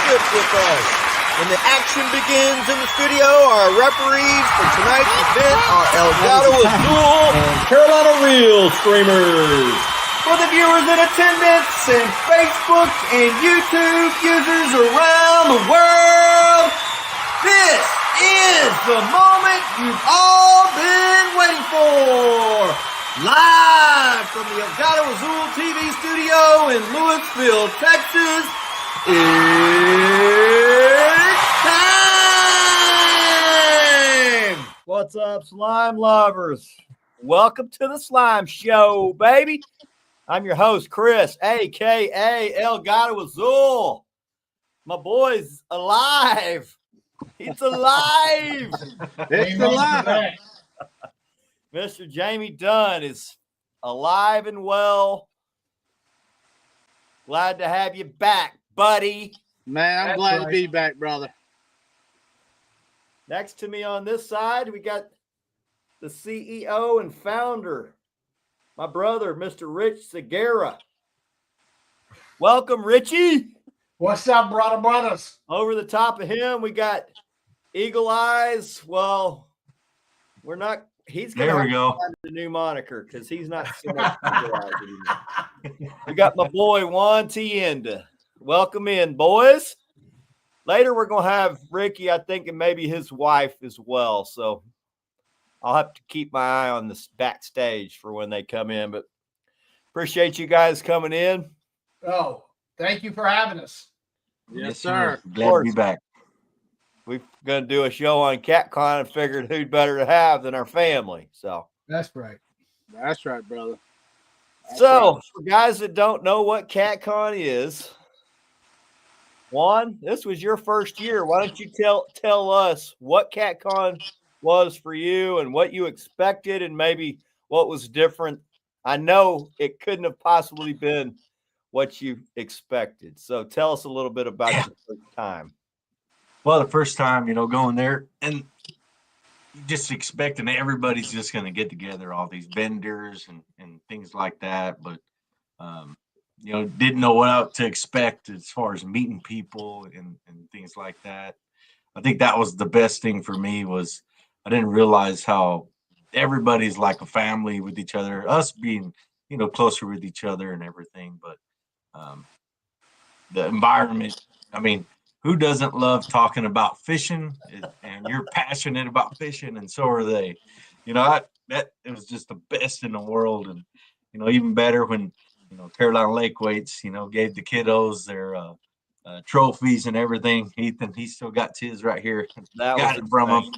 ownership with us. When the action begins in the studio, our referees for tonight's event are Elgato Azul and Carolina Real Streamers. For the viewers in attendance and Facebook and YouTube users around the world, this is the moment you've all been waiting for. Live from the Elgato Azul TV studio in Louisville, Texas, it's time! What's up, slime lovers? Welcome to the Slime Show, baby. I'm your host, Chris, a.k.a. Elgato Azul. My boy's alive. It's alive. It's alive. Mr. Jamie Dunn is alive and well. Glad to have you back, buddy. Man, I'm glad to be back, brother. Next to me on this side, we got the CEO and founder, my brother, Mr. Rich Segura. Welcome, Richie. What's up, brothers? Over the top of him, we got Eagle Eyes. Well, we're not. He's going to find the new moniker because he's not so much Eagle Eyes anymore. We got my boy Juan Tienda. Welcome in, boys. Later, we're going to have Ricky, I think, and maybe his wife as well. So I'll have to keep my eye on this backstage for when they come in. But appreciate you guys coming in. Oh, thank you for having us. Yes, sir. Glad to be back. We're going to do a show on CATCON and figured who'd better to have than our family. So that's right. That's right, brother. For guys that don't know what CATCON is, Juan, this was your first year. Why don't you tell us what CATCON was for you and what you expected and maybe what was different? I know it couldn't have possibly been what you expected. So tell us a little bit about your first time. Well, the first time, going there and just expecting everybody's just going to get together, all these vendors and things like that. But, didn't know what to expect as far as meeting people and things like that. I think that was the best thing for me was I didn't realize how everybody's like a family with each other, us being, closer with each other and everything. But the environment, I mean, who doesn't love talking about fishing? And you're passionate about fishing, and so are they. It was just the best in the world, and even better when Carolina Lake Weights, gave the kiddos their trophies and everything. Ethan, he still got his right here. That got was it from him.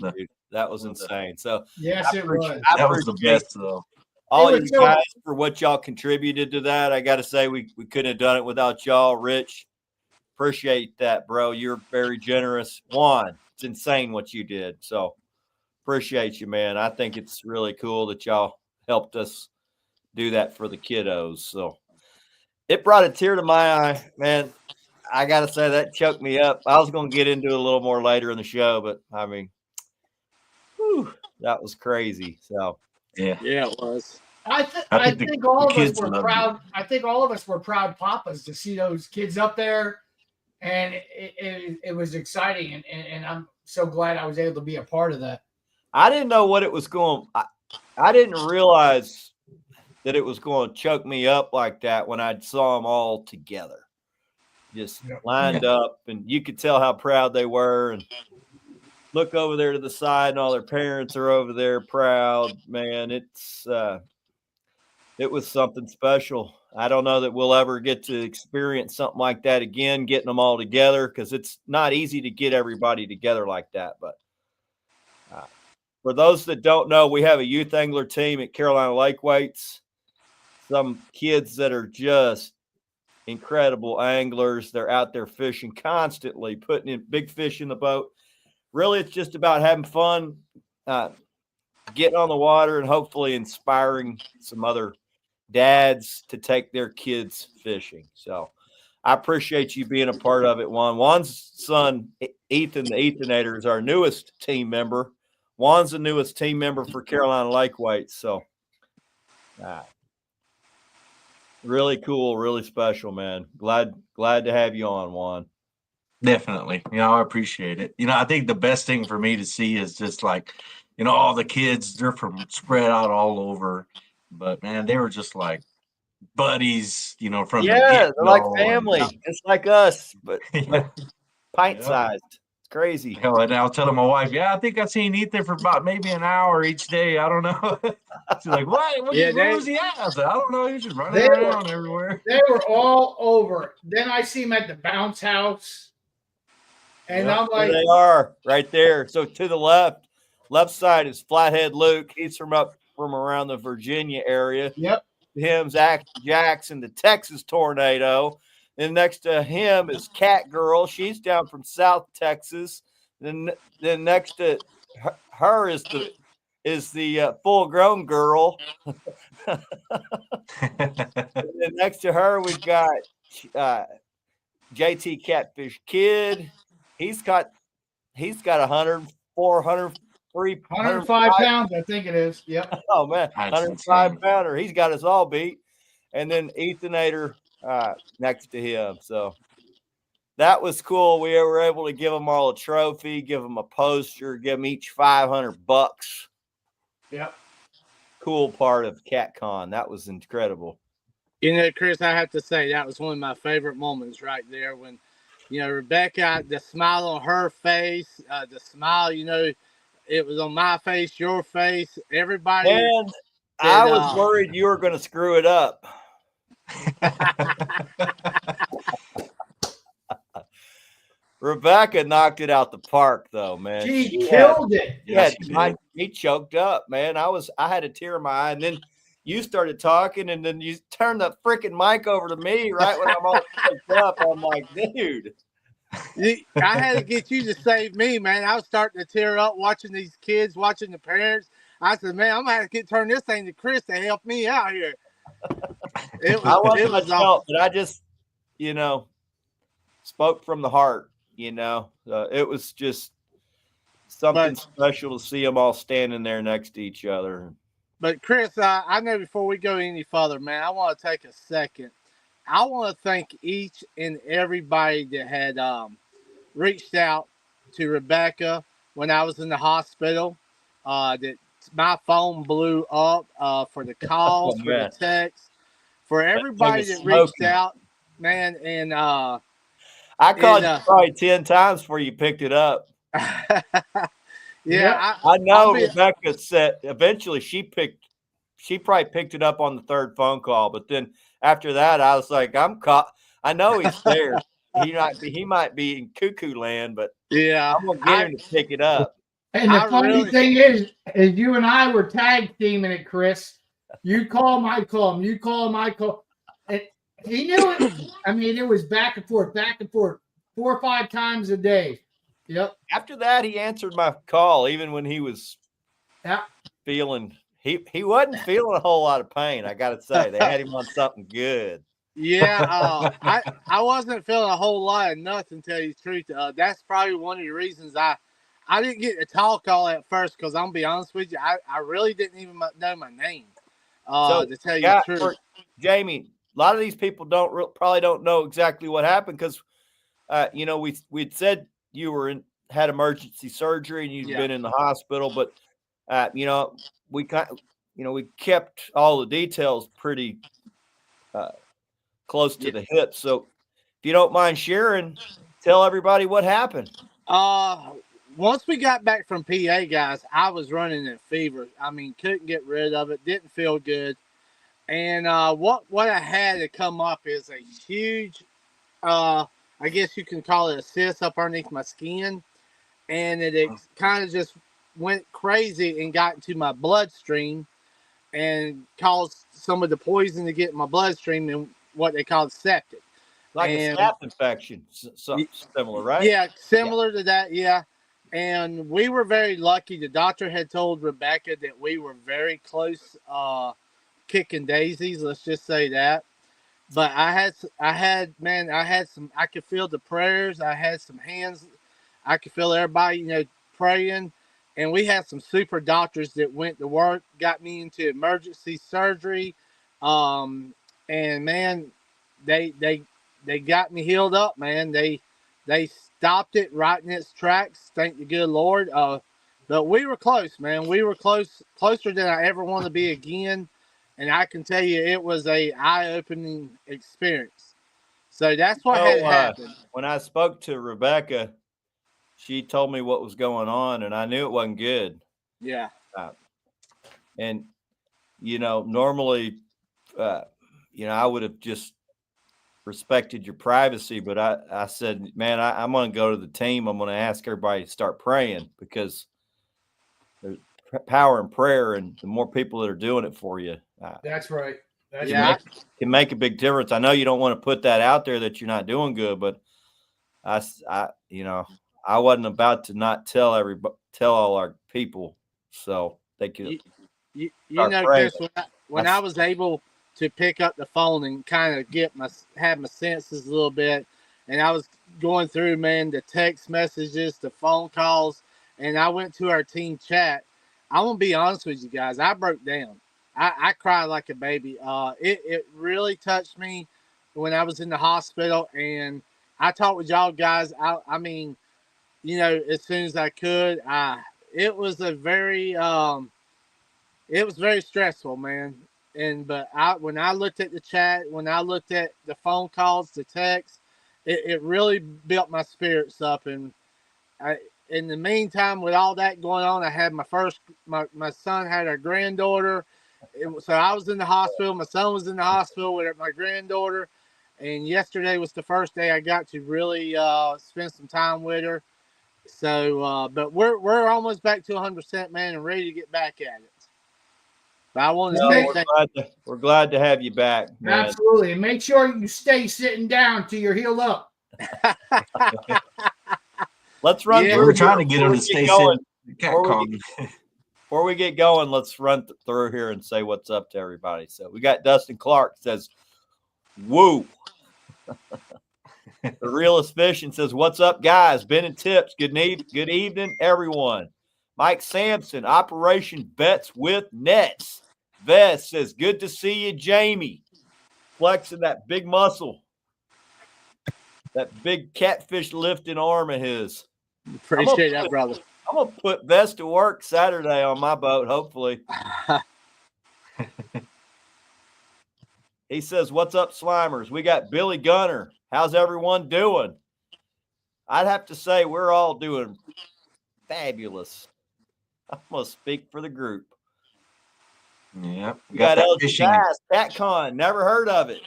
That was insane. So yes, it was. That was the best, though. All you guys for what y'all contributed to that. I got to say we couldn't have done it without y'all, Rich. Appreciate that, bro. You're very generous. Juan, it's insane what you did. So appreciate you, man. I think it's really cool that y'all helped us do that for the kiddos. So it brought a tear to my eye, man. I got to say that choked me up. I was going to get into it a little more later in the show, but I mean, that was crazy. So yeah, it was. I think all of us were proud. I think all of us were proud papas to see those kids up there. And it was exciting, and I'm so glad I was able to be a part of that. I didn't know what it was going. I didn't realize that it was going to choke me up like that when I saw them all together, just lined up, and you could tell how proud they were. And look over there to the side, and all their parents are over there proud. Man, it was something special. I don't know that we'll ever get to experience something like that again, getting them all together, because it's not easy to get everybody together like that. But for those that don't know, we have a youth angler team at Carolina Lake Weights. Some kids that are just incredible anglers. They're out there fishing constantly, putting in big fish in the boat. Really, it's just about having fun, getting on the water, and hopefully inspiring some other dads to take their kids fishing. So I appreciate you being a part of it, Juan. Juan's son, Ethan, the Ethanator, is our newest team member. Juan's the newest team member for Carolina Lake Weights. So really cool, really special, man. Glad to have you on, Juan. Definitely. I appreciate it. I think the best thing for me to see is just like, all the kids, they're from spread out all over. But man, they were just like buddies, from the Yeah, they're like get-go. family. It's like us, but Yeah. pint Yeah. sized. It's crazy. Hell, and I'll tell my wife, I think I've seen Ethan for about maybe an hour each day. I don't know. She's like, what? Where was he at? I said, I don't know. He's just running around everywhere. They were all over. Then I see him at the bounce house. And I'm like, there they are right there. So to the left side is Flathead Luke. He's from around the Virginia area. Yep. Him, Zach Jackson, the Texas Tornado. And next to him is Cat Girl. She's down from South Texas. Then next to her is the full grown girl. And then next to her we've got JT Catfish Kid. He's got 104, 103, 105 pounds, I think it is. Yep. Oh man, 105 pounder. He's got us all beat. And then Ethanator next to him. So that was cool. We were able to give them all a trophy, give them a poster, give them each $500. Yep. Cool part of CATCON. That was incredible. Chris, I have to say that was one of my favorite moments right there when, Rebecca, the smile on her face, the smile, it was on my face, your face, everybody. And I was worried you were going to screw it up. Rebecca knocked it out the park, though, man. She killed it. Yeah, he choked up, man. I had a tear in my eye, and then you started talking, and then you turned the freaking mic over to me right when I'm all choked up. I'm like, dude. I had to get you to save me, man. I was starting to tear up watching these kids, watching the parents. I said, man, I'm going to have to turn this thing to Chris to help me out here. It was awful. But I just, spoke from the heart, it was just something special to see them all standing there next to each other. But Chris, I know before we go any further, man, I want to take a second. I want to thank each and everybody that had reached out to Rebecca when I was in the hospital. That my phone blew up for the calls, for the texts, for everybody that reached out, man. And I called you probably 10 times before you picked it up. Yeah, I know Rebecca said eventually she probably picked it up on the third phone call, but then after that I was like, I know he's there. He might be in cuckoo land, but yeah, I'm gonna get him to pick it up. And the funny thing is you and I were tag teaming it, Chris. You call him, I call him. You call him, I call. And he knew it. I mean, it was back and forth, 4 or 5 times a day. Yep. After that, he answered my call, even when he was feeling he wasn't feeling a whole lot of pain. I got to say, they had him on something good. Yeah, I wasn't feeling a whole lot of nothing, to tell you the truth. That's probably one of the reasons I didn't get to talk all at first, because I'm gonna be honest with you, I really didn't even know my name. To tell you the truth, Jamie, a lot of these people probably don't know exactly what happened, because we'd said you had emergency surgery and you'd been in the hospital, but we kept all the details pretty close to the hip. So if you don't mind sharing, tell everybody what happened. Once we got back from PA, guys, I was running a fever. I mean, couldn't get rid of it. Didn't feel good. And what I had to come up is a huge, I guess you can call it a cyst up underneath my skin. And it kind of just went crazy and got into my bloodstream and caused some of the poison to get in my bloodstream and what they call septic. Like a staph infection, something similar, right? Yeah, similar to that, yeah. And we were very lucky. The doctor had told Rebecca that we were very close kicking daisies, let's just say that. But I had some, I could feel the prayers. I had some hands. I could feel everybody, praying. And we had some super doctors that went to work, got me into emergency surgery. And man, they got me healed up, man. They They stopped it right in its tracks. Thank the good Lord. But we were close, man. We were closer than I ever want to be again. And I can tell you, it was a eye-opening experience. So that's what had happened. When I spoke to Rebecca, she told me what was going on, and I knew it wasn't good. Yeah. And, normally, I would have just respected your privacy, but I said, man, I'm going to go to the team. I'm going to ask everybody to start praying, because there's power in prayer, and the more people that are doing it for you. That's right. Can make a big difference. I know you don't want to put that out there that you're not doing good, but I wasn't about to not tell all our people, so they could. Chris, when I was able to pick up the phone and kind of have my senses a little bit, and I was going through, man, the text messages, the phone calls, and I went to our team chat. I'm gonna be honest with you guys, I broke down. I cried like a baby. It really touched me when I was in the hospital, and I talked with y'all guys. I mean, as soon as I could. It was very stressful, man. But when I looked at the chat, when I looked at the phone calls, the texts, it really built my spirits up. And in the meantime, with all that going on, I had my son had a granddaughter. So I was in the hospital. My son was in the hospital with my granddaughter. And yesterday was the first day I got to really spend some time with her. So, but we're almost back to 100%, man, and ready to get back at it. But I want to say we're glad to have you back, man. Absolutely. And make sure you stay sitting down till you're healed up. Let's run through. We're trying to get them to stay sitting. Before we get going, let's run through here and say what's up to everybody. So we got Dustin Clark says, "Woo." The Realist Fishing says, "What's up, guys? Ben and Tips. Good evening, everyone." Mike Sampson, Operation Bets with Nets. Vest says, "Good to see you, Jamie." Flexing that big muscle, that big catfish lifting arm of his. Appreciate that, brother. I'm going to put Vest to work Saturday on my boat, hopefully. He says, "What's up, Slimers? We got Billy Gunner. How's everyone doing?" I'd have to say we're all doing fabulous. I'm going to speak for the group. Yeah. We got LG Bass, CATCON. Never heard of it.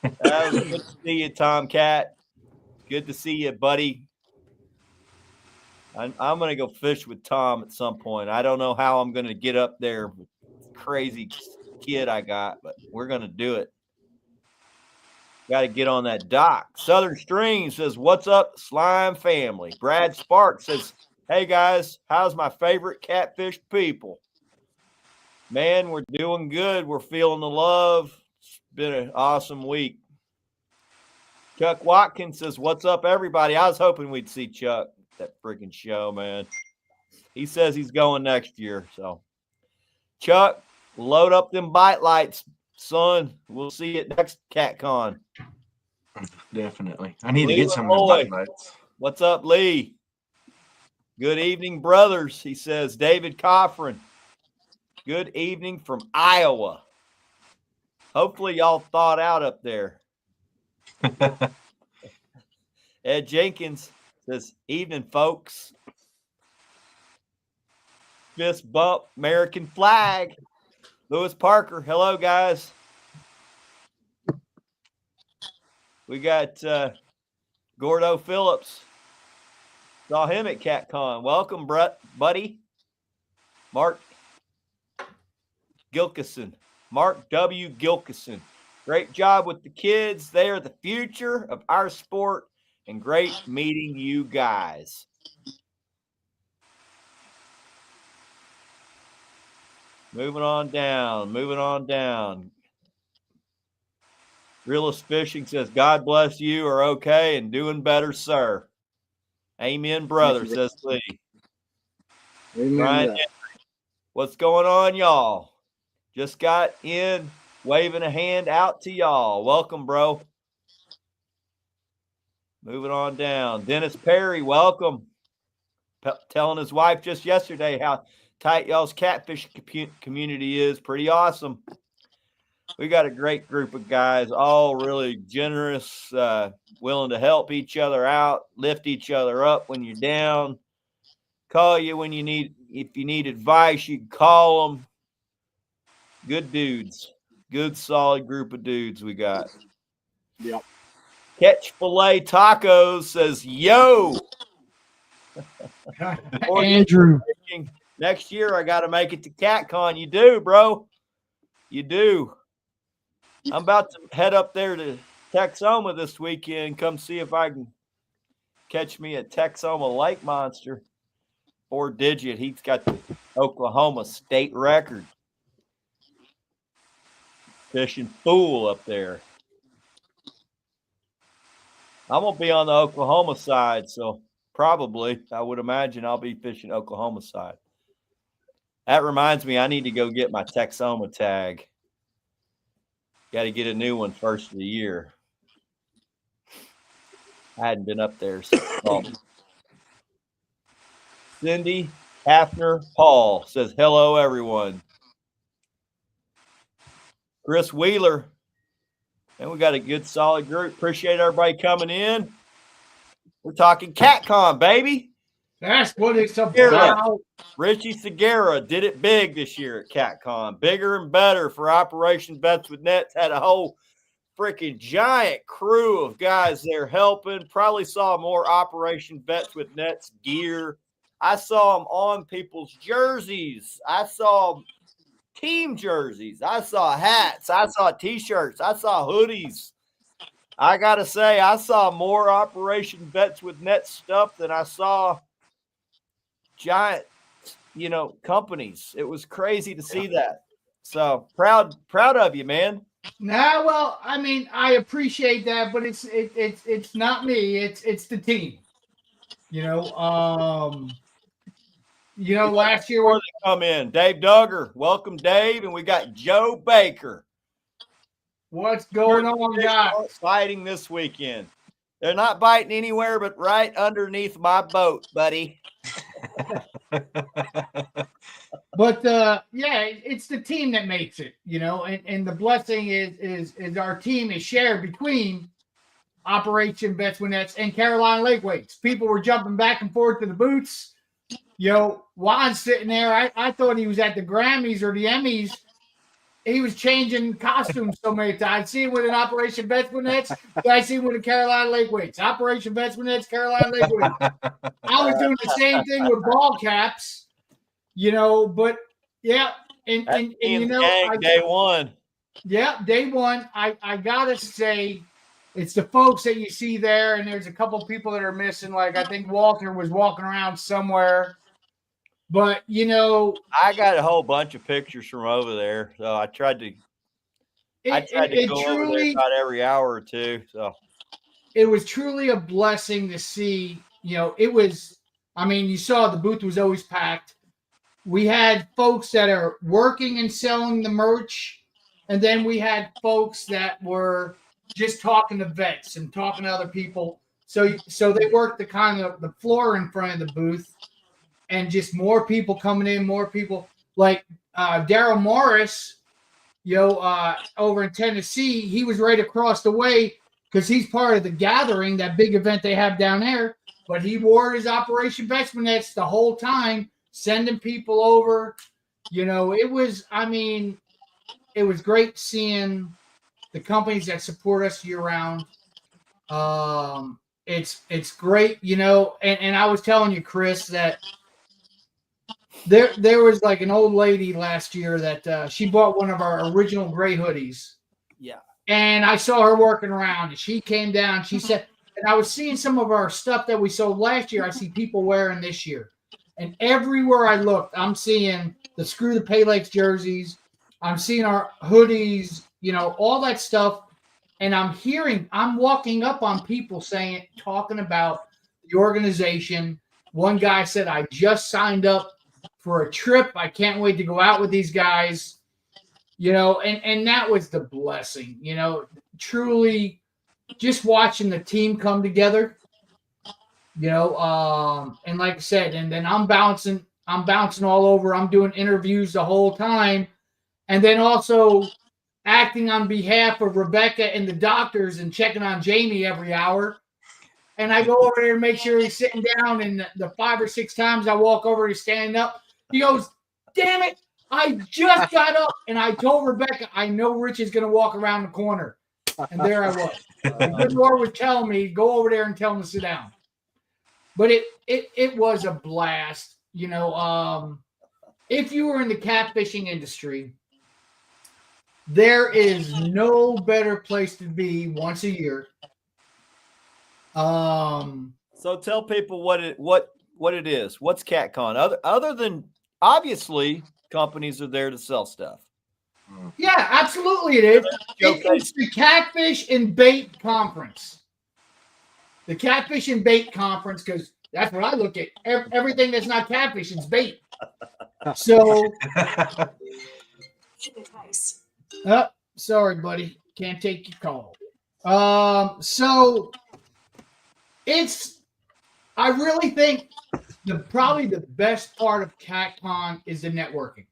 That was good to see you, Tomcat. Good to see you, buddy. I'm going to go fish with Tom at some point. I don't know how I'm going to get up there with the crazy kid I got, but we're going to do it. Got to get on that dock. Southern Stream says, "What's up, Slime family?" Brad Spark says, "Hey, guys, how's my favorite catfish people?" Man, we're doing good. We're feeling the love. It's been an awesome week. Chuck Watkins says, "What's up, everybody?" I was hoping we'd see Chuck at that freaking show, man. He says he's going next year. So, Chuck, load up them bite lights, son. We'll see you at next CatCon. Definitely. I need to get some of those bite lights. What's up, Lee? Good evening, brothers. He says, David Coffrin. Good evening from Iowa. Hopefully y'all thawed out up there. Ed Jenkins says, "Evening, folks." Fist bump, American flag. Lewis Parker, hello, guys. We got Gordo Phillips. Saw him at CatCon. Welcome, buddy. Mark Gilkison. Mark W. Gilkison. Great job with the kids. They are the future of our sport, and great meeting you guys. Moving on down. Realist Fishing says, "God bless you, are okay and doing better, sir." Amen, brother, says Lee. Amen. Ryan, what's going on, y'all? Just got in, waving a hand out to y'all. Welcome, bro. Moving on down. Dennis Perry, welcome. Telling his wife just yesterday how tight y'all's catfish community is. Pretty awesome. We got a great group of guys, all really generous, willing to help each other out, lift each other up when you're down, call you when you need, if you need advice, you can call them. Good dudes. Good, solid group of dudes we got. Yep. Catch Filet Tacos says, yo. Andrew. Next year, I got to make it to CATCON. You do, bro. You do. I'm about to head up there to Texoma this weekend. Come see if I can catch me a Texoma Lake Monster. 4-digit. He's got the Oklahoma state record. Fishing fool up there. I'm going to be on the Oklahoma side, so probably, I would imagine I'll be fishing Oklahoma side. That reminds me, I need to go get my Texoma tag. Got to get a new one first of the year. I hadn't been up there since fall. Cindy Hafner Paul says, hello, everyone. Chris Wheeler. And we got a good, solid group. Appreciate everybody coming in. We're talking CATCON, baby. That's what it's about. Richie Segura did it big this year at CATCON. Bigger and better for Operation Vets with Nets. Had a whole freaking giant crew of guys there helping. Probably saw more Operation Vets with Nets gear. I saw them on people's jerseys. I saw team jerseys. I saw hats. I saw T-shirts. I saw hoodies. I got to say, I saw more Operation Vets with Nets stuff than I saw giant, companies. It was crazy to see that. So proud of you, man. Nah, well, I mean, I appreciate that, but it's not me. It's the team. Last year Before they come in, Dave Duggar, welcome, Dave, and we got Joe Baker. What's going on, guys? Fighting this weekend. They're not biting anywhere but right underneath my boat, buddy. But it's the team that makes it, and the blessing is our team is shared between Operation Vets with Nets and Carolina Lake Weights. People were jumping back and forth to the boots. Juan's sitting there. I thought he was at the Grammys or the Emmys. He was changing costumes so many times. See him with an Operation Vets with Nets. I see him with a Carolina Lake Weights. Operation Vets with Nets, Carolina Lake Weights. I was doing the same thing with ball caps, but yeah. And day one. Yeah, day one. I gotta say, it's the folks that you see there, and there's a couple people that are missing. Like I think Walter was walking around somewhere. But I got a whole bunch of pictures from over there, so I tried to go over there about every hour or two. So it was truly a blessing to see. It was. I mean, you saw the booth was always packed. We had folks that are working and selling the merch, and then we had folks that were just talking to vets and talking to other people. So they worked the kind of the floor in front of the booth. And just more people coming in, more people like Daryl Morris, over in Tennessee. He was right across the way because he's part of the gathering, that big event they have down there. But he wore his Operation Vets with Nets the whole time, sending people over. It was great seeing the companies that support us year round. It's great, and I was telling you, Chris, that there was like an old lady last year that she bought one of our original gray hoodies. Yeah. And I saw her working around, and she came down. She said, and I was seeing some of our stuff that we sold last year. I see people wearing this year. And everywhere I looked, I'm seeing the Screw the Pay Lakes jerseys. I'm seeing our hoodies, all that stuff. And I'm walking up on people talking about the organization. One guy said, I just signed up for a trip. I can't wait to go out with these guys, and that was the blessing, truly just watching the team come together, and like I said, and then I'm bouncing all over. I'm doing interviews the whole time, and then also acting on behalf of Rebecca and the doctors and checking on Jamie every hour. And I go over there and make sure he's sitting down. And the 5 or 6 times I walk over, he's standing up. He goes, "Damn it. I just got up." And I told Rebecca, I know Rich is going to walk around the corner. And there I was. The good Lord was telling me, go over there and tell him to sit down. But it was a blast. If you were in the catfishing industry, there is no better place to be once a year. So tell people what it is. What's CATCON? Other than obviously companies are there to sell stuff. Yeah, absolutely it is. It's the Catfish and Bait Conference. The Catfish and Bait Conference, because that's what I look at. Everything that's not catfish, it's bait. So, sorry, buddy. Can't take your call. So I really think probably the best part of CATCON is the networking.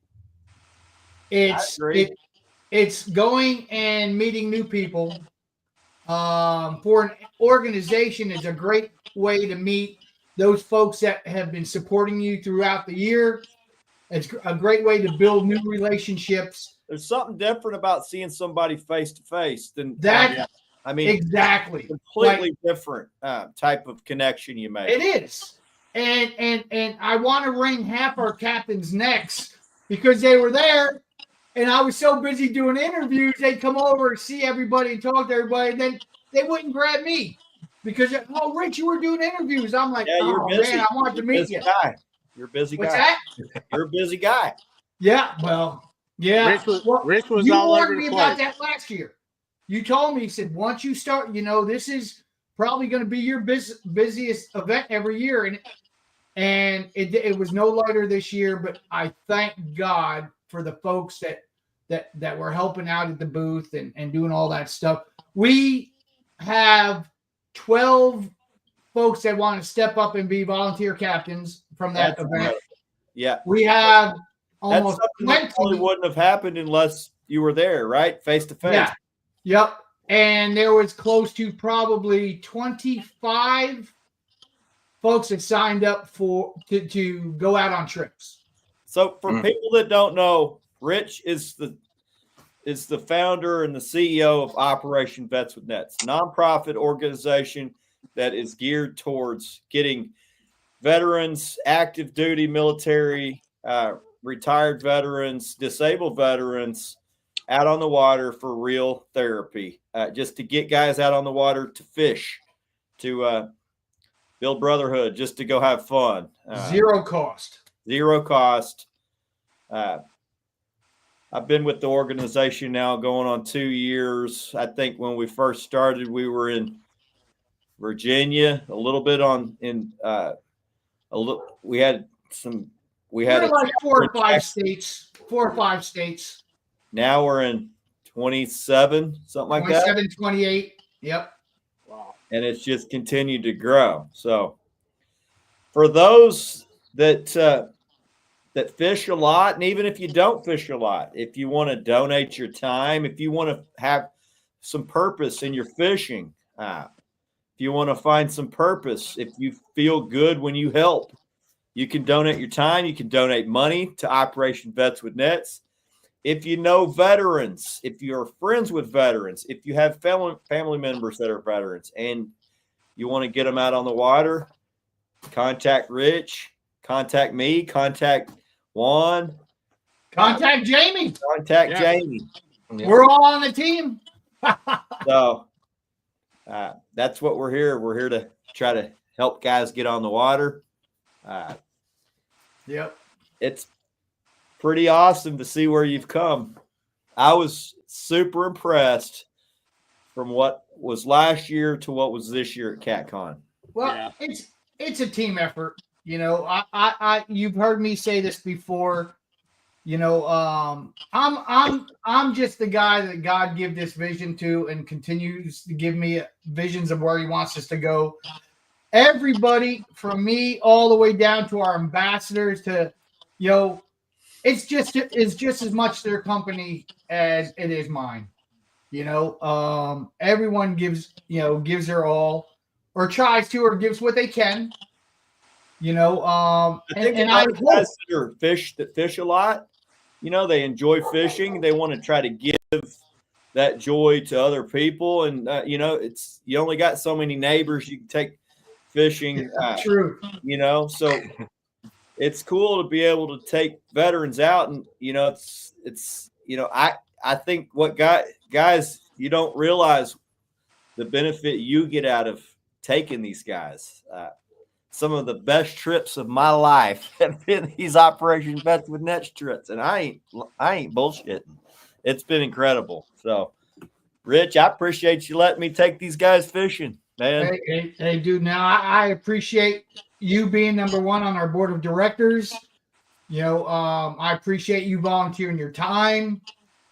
It's going and meeting new people. For an organization, is a great way to meet those folks that have been supporting you throughout the year. It's a great way to build new relationships. There's something different about seeing somebody face to face than that. I mean, exactly, completely different type of connection you make. It is, and I want to wring half our captains' necks because they were there. And I was so busy doing interviews, they'd come over and see everybody and talk to everybody, and then they wouldn't grab me because, "Oh, Rich, you were doing interviews." I'm like, "Yeah, you're busy. Man, I wanted to meet you." You're a busy guy. What's that? You're a busy guy. Yeah, well, yeah. Rich was you all over warned me about that last year. You told me, you said, once you start, this is probably going to be your busiest event every year. And it was no lighter this year, but I thank God for the folks that were helping out at the booth and doing all that stuff. We have 12 folks that want to step up and be volunteer captains from that event. Yeah. We have almost 20. That probably wouldn't have happened unless you were there, right? Face to face. Yeah. Yep. And there was close to probably 25 folks that signed up to go out on trips. So for people that don't know, Rich is the founder and the CEO of Operation Vets with Nets, nonprofit organization that is geared towards getting veterans, active duty military, retired veterans, disabled veterans out on the water for real therapy, just to get guys out on the water to fish, to build brotherhood, just to go have fun. Zero cost. I've been with the organization now going on 2 years. I think when we first started, we were in Virginia, a little bit we had like 4 or 5 states. 4 or 5 states. Now we're in 27, something like 27, 28. Yep. Wow. And it's just continued to grow. So for those that fish a lot, and even if you don't fish a lot, if you want to donate your time, if you want to have some purpose in your fishing, if you want to find some purpose, if you feel good when you help, you can donate your time. You can donate money to Operation Vets with Nets. If you know veterans, if you're friends with veterans, if you have family members that are veterans and you want to get them out on the water, contact Rich, contact me, contact Juan. Contact Jamie. Jamie. We're all on the team. So that's what we're here. We're here to try to help guys get on the water. Yep. It's pretty awesome to see where you've come. I was super impressed from what was last year to what was this year at CATCON. Well, it's a team effort. I you've heard me say this before. I'm just the guy that God give this vision to and continues to give me visions of where he wants us to go. Everybody from me all the way down to our ambassadors to, it's just as much their company as it is mine. Everyone gives their all or tries to or gives what they can. I think and a I lot of guys that fish a lot, they enjoy fishing. They want to try to give that joy to other people, and you only got so many neighbors you can take fishing. True. So it's cool to be able to take veterans out, and I think what guys, you don't realize the benefit you get out of taking these guys. Some of the best trips of my life have been these Operation Vets with Nets trips, and I ain't bullshitting. It's been incredible. So, Rich, I appreciate you letting me take these guys fishing, man. Hey, dude. Now I appreciate you being number one on our board of directors. I appreciate you volunteering your time.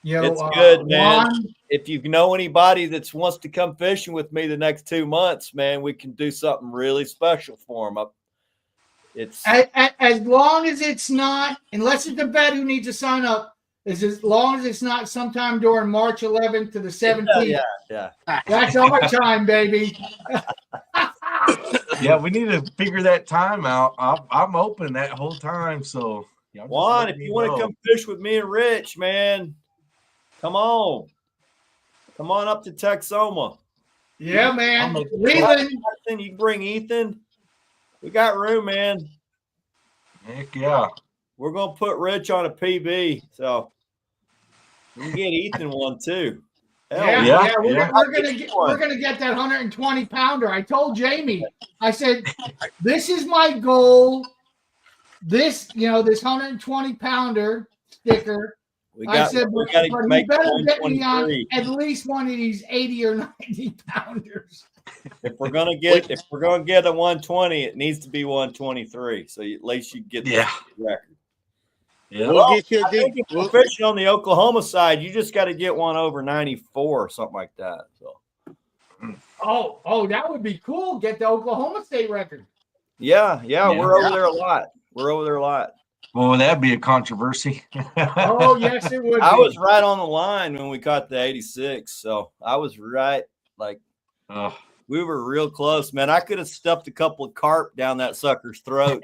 It's good, man. Juan, if you know anybody that wants to come fishing with me the next 2 months, man, we can do something really special for them. It's as long as it's not, unless it's a vet who needs to sign up, as long as it's not sometime during March 11th to the 17th. Yeah. That's our time, baby. Yeah, we need to figure that time out. I'm open that whole time. So, Juan, if you want to come fish with me and Rich, man, come on up to Texoma. Yeah, man. Leland, you can bring Ethan. We got room, man. Heck yeah. We're gonna put Rich on a PB, so we can get Ethan one too. Yeah. We're gonna get that 120 pounder. I told Jamie, I said, this is my goal. This 120 pounder sticker. We better get me on at least one of these 80 or 90 pounders. If we're gonna get a 120, it needs to be 123. So at least you get the record. Yeah, we'll get you if you're fishing on the Oklahoma side, you just got to get one over 94 or something like that. So. Oh, that would be cool. Get the Oklahoma State record. Yeah. We're over there a lot. Well, that'd be a controversy. Oh, yes, it would. I was right on the line when we caught the 86, so I was right. We were real close, man. I could have stuffed a couple of carp down that sucker's throat.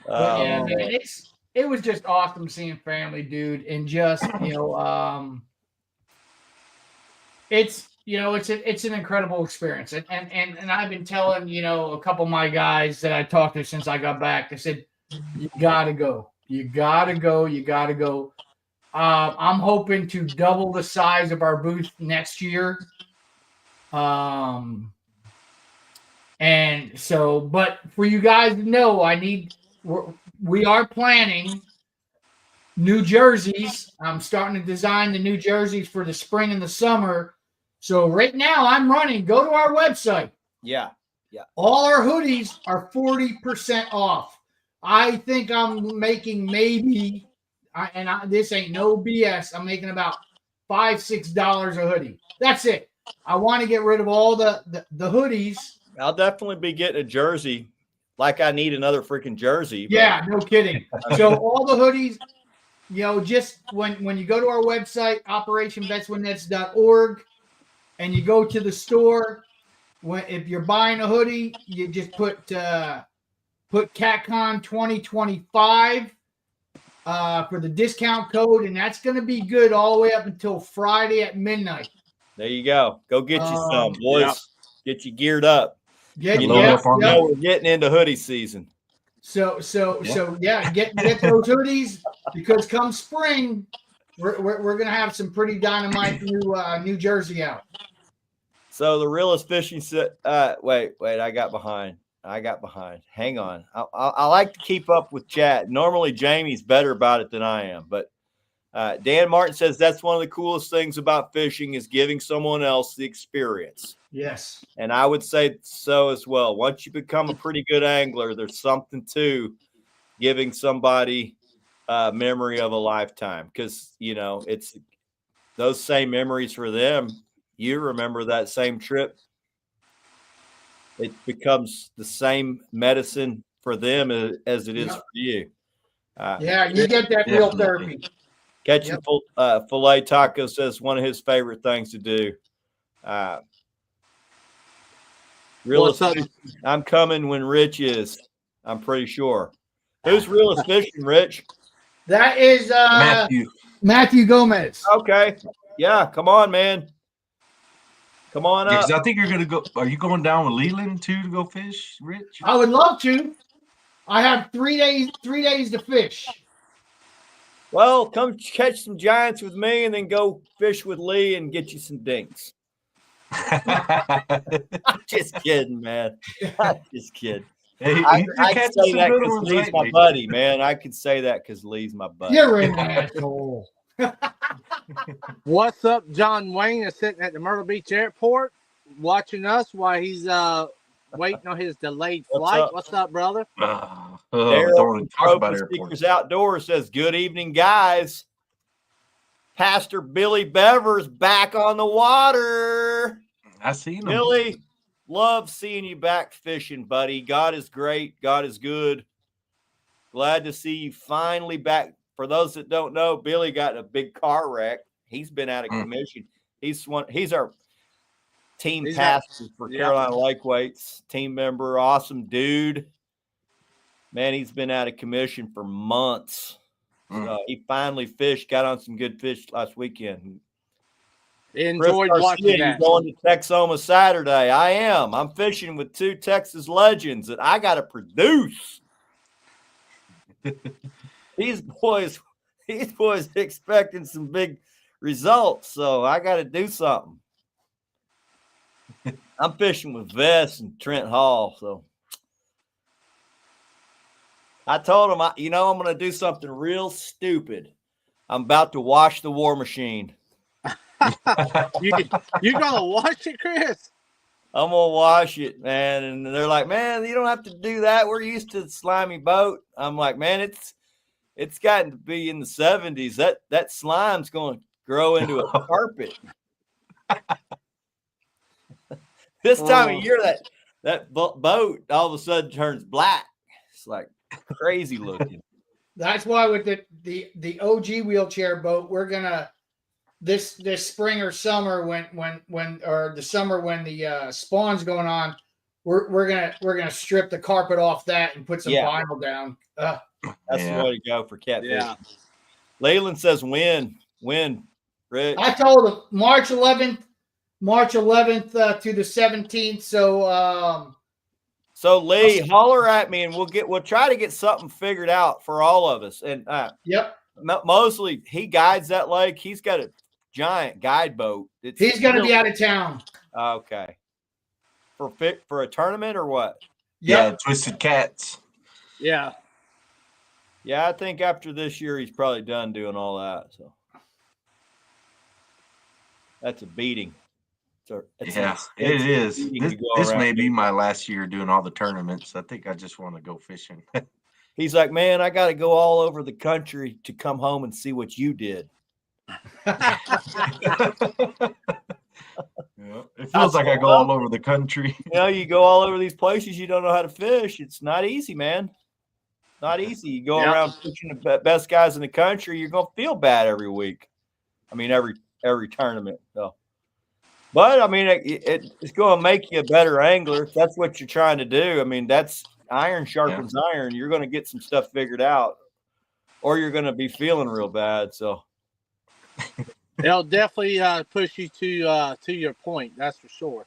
Man, it was just awesome seeing family, dude, and just it's an incredible experience, and I've been telling a couple of my guys that I talked to since I got back. I said, you gotta go. I'm hoping to double the size of our booth next year. And so, but for you guys to know, we are planning new jerseys. I'm starting to design the new jerseys for the spring and the summer. So right now I'm running, go to our website. Yeah. All our hoodies are 40% off. I think I'm making maybe, this ain't no BS, I'm making about $5-6 a hoodie. That's it. I want to get rid of all the hoodies. I'll definitely be getting a jersey. Like I need another freaking jersey. Yeah, no kidding. So all the hoodies, just when you go to our website, operationvetswithnets.org, and you go to the store, if you're buying a hoodie, you just put CATCON 2025 for the discount code, and that's going to be good all the way up until Friday at midnight. There you go. Go get you some, boys. Yeah. Get you geared up. We're getting into hoodie season. So get those hoodies, because come spring, we're gonna have some pretty dynamite new jersey out. So the realest fishing set. Wait, I got behind. Hang on. I like to keep up with chat. Normally Jamie's better about it than I am, but Dan Martin says that's one of the coolest things about fishing is giving someone else the experience. Yes. And I would say so as well. Once you become a pretty good angler, there's something to giving somebody a memory of a lifetime, because, it's those same memories for them. You remember that same trip. It becomes the same medicine for them as it is for you. Yeah, you get that real therapy. Catching filet taco says one of his favorite things to do. Realist fishing, I'm coming when Rich is. I'm pretty sure. Who's realist fishing, Rich? That is Matthew Gomez. Okay. Yeah, come on, man. Come on up. I think you're gonna go. Are you going down with Leland too to go fish, Rich? I would love to. I have 3 days to fish. Well, come catch some giants with me and then go fish with Lee and get you some dinks. I'm just kidding, man. I'm just kidding. Hey, I can say that because Lee's my buddy, man. I can say that because Lee's my buddy. You're an asshole. What's up? John Wayne is sitting at the Myrtle Beach Airport watching us while he's waiting on his delayed flight. What's up, brother? Daryl from Speakers Outdoors says, good evening, guys. Pastor Billy Bever's back on the water. I seen him. Billy, love seeing you back fishing, buddy. God is great. God is good. Glad to see you finally back. For those that don't know, Billy got in a big car wreck. He's been out of commission. He's our team pastor for Carolina Lake Weights, team member, awesome dude. Man, he's been out of commission for months. He finally fished, got on some good fish last weekend. Enjoyed watching that. Going to Texoma Saturday. I am. I'm fishing with 2 Texas legends that I got to produce. These boys expecting some big results, so I got to do something. I'm fishing with Vess and Trent Hall, so I told him, I'm going to do something real stupid. I'm about to wash the war machine. You gonna wash it, Chris? I'm gonna wash it, man. And they're like, man, you don't have to do that. We're used to the slimy boat. I'm like, man, it's gotten to be in the 70s. That slime's going to grow into a carpet. This time of year, that boat all of a sudden turns black. It's like crazy looking. That's why with the OG wheelchair boat, we're gonna this spring or summer when the summer when the spawn's going on, we're gonna strip the carpet off that and put some vinyl down. That's the way to go for catfish. Yeah. Leyland says win, Rich. I told him March 11th to the 17th. So Lee, holler at me and we'll try to get something figured out for all of us. And mostly he guides that lake. He's got a giant guide boat. He's going to be out of town. Okay. For a tournament or what? Yeah, Twisted Cats. Yeah. Yeah, I think after this year he's probably done doing all that. So that's a beating. It is. This may be my last year doing all the tournaments. I think I just want to go fishing. He's like, man, I got to go all over the country to come home and see what you did. It feels like I go all over the country. You go all over these places you don't know how to fish. It's not easy, man. Not easy. You go around fishing the best guys in the country, you're going to feel bad every week. I mean, every tournament. So. But, I mean, it's going to make you a better angler if that's what you're trying to do. I mean, that's iron sharpens iron. You're going to get some stuff figured out or you're going to be feeling real bad. So it'll definitely push you to your point. That's for sure.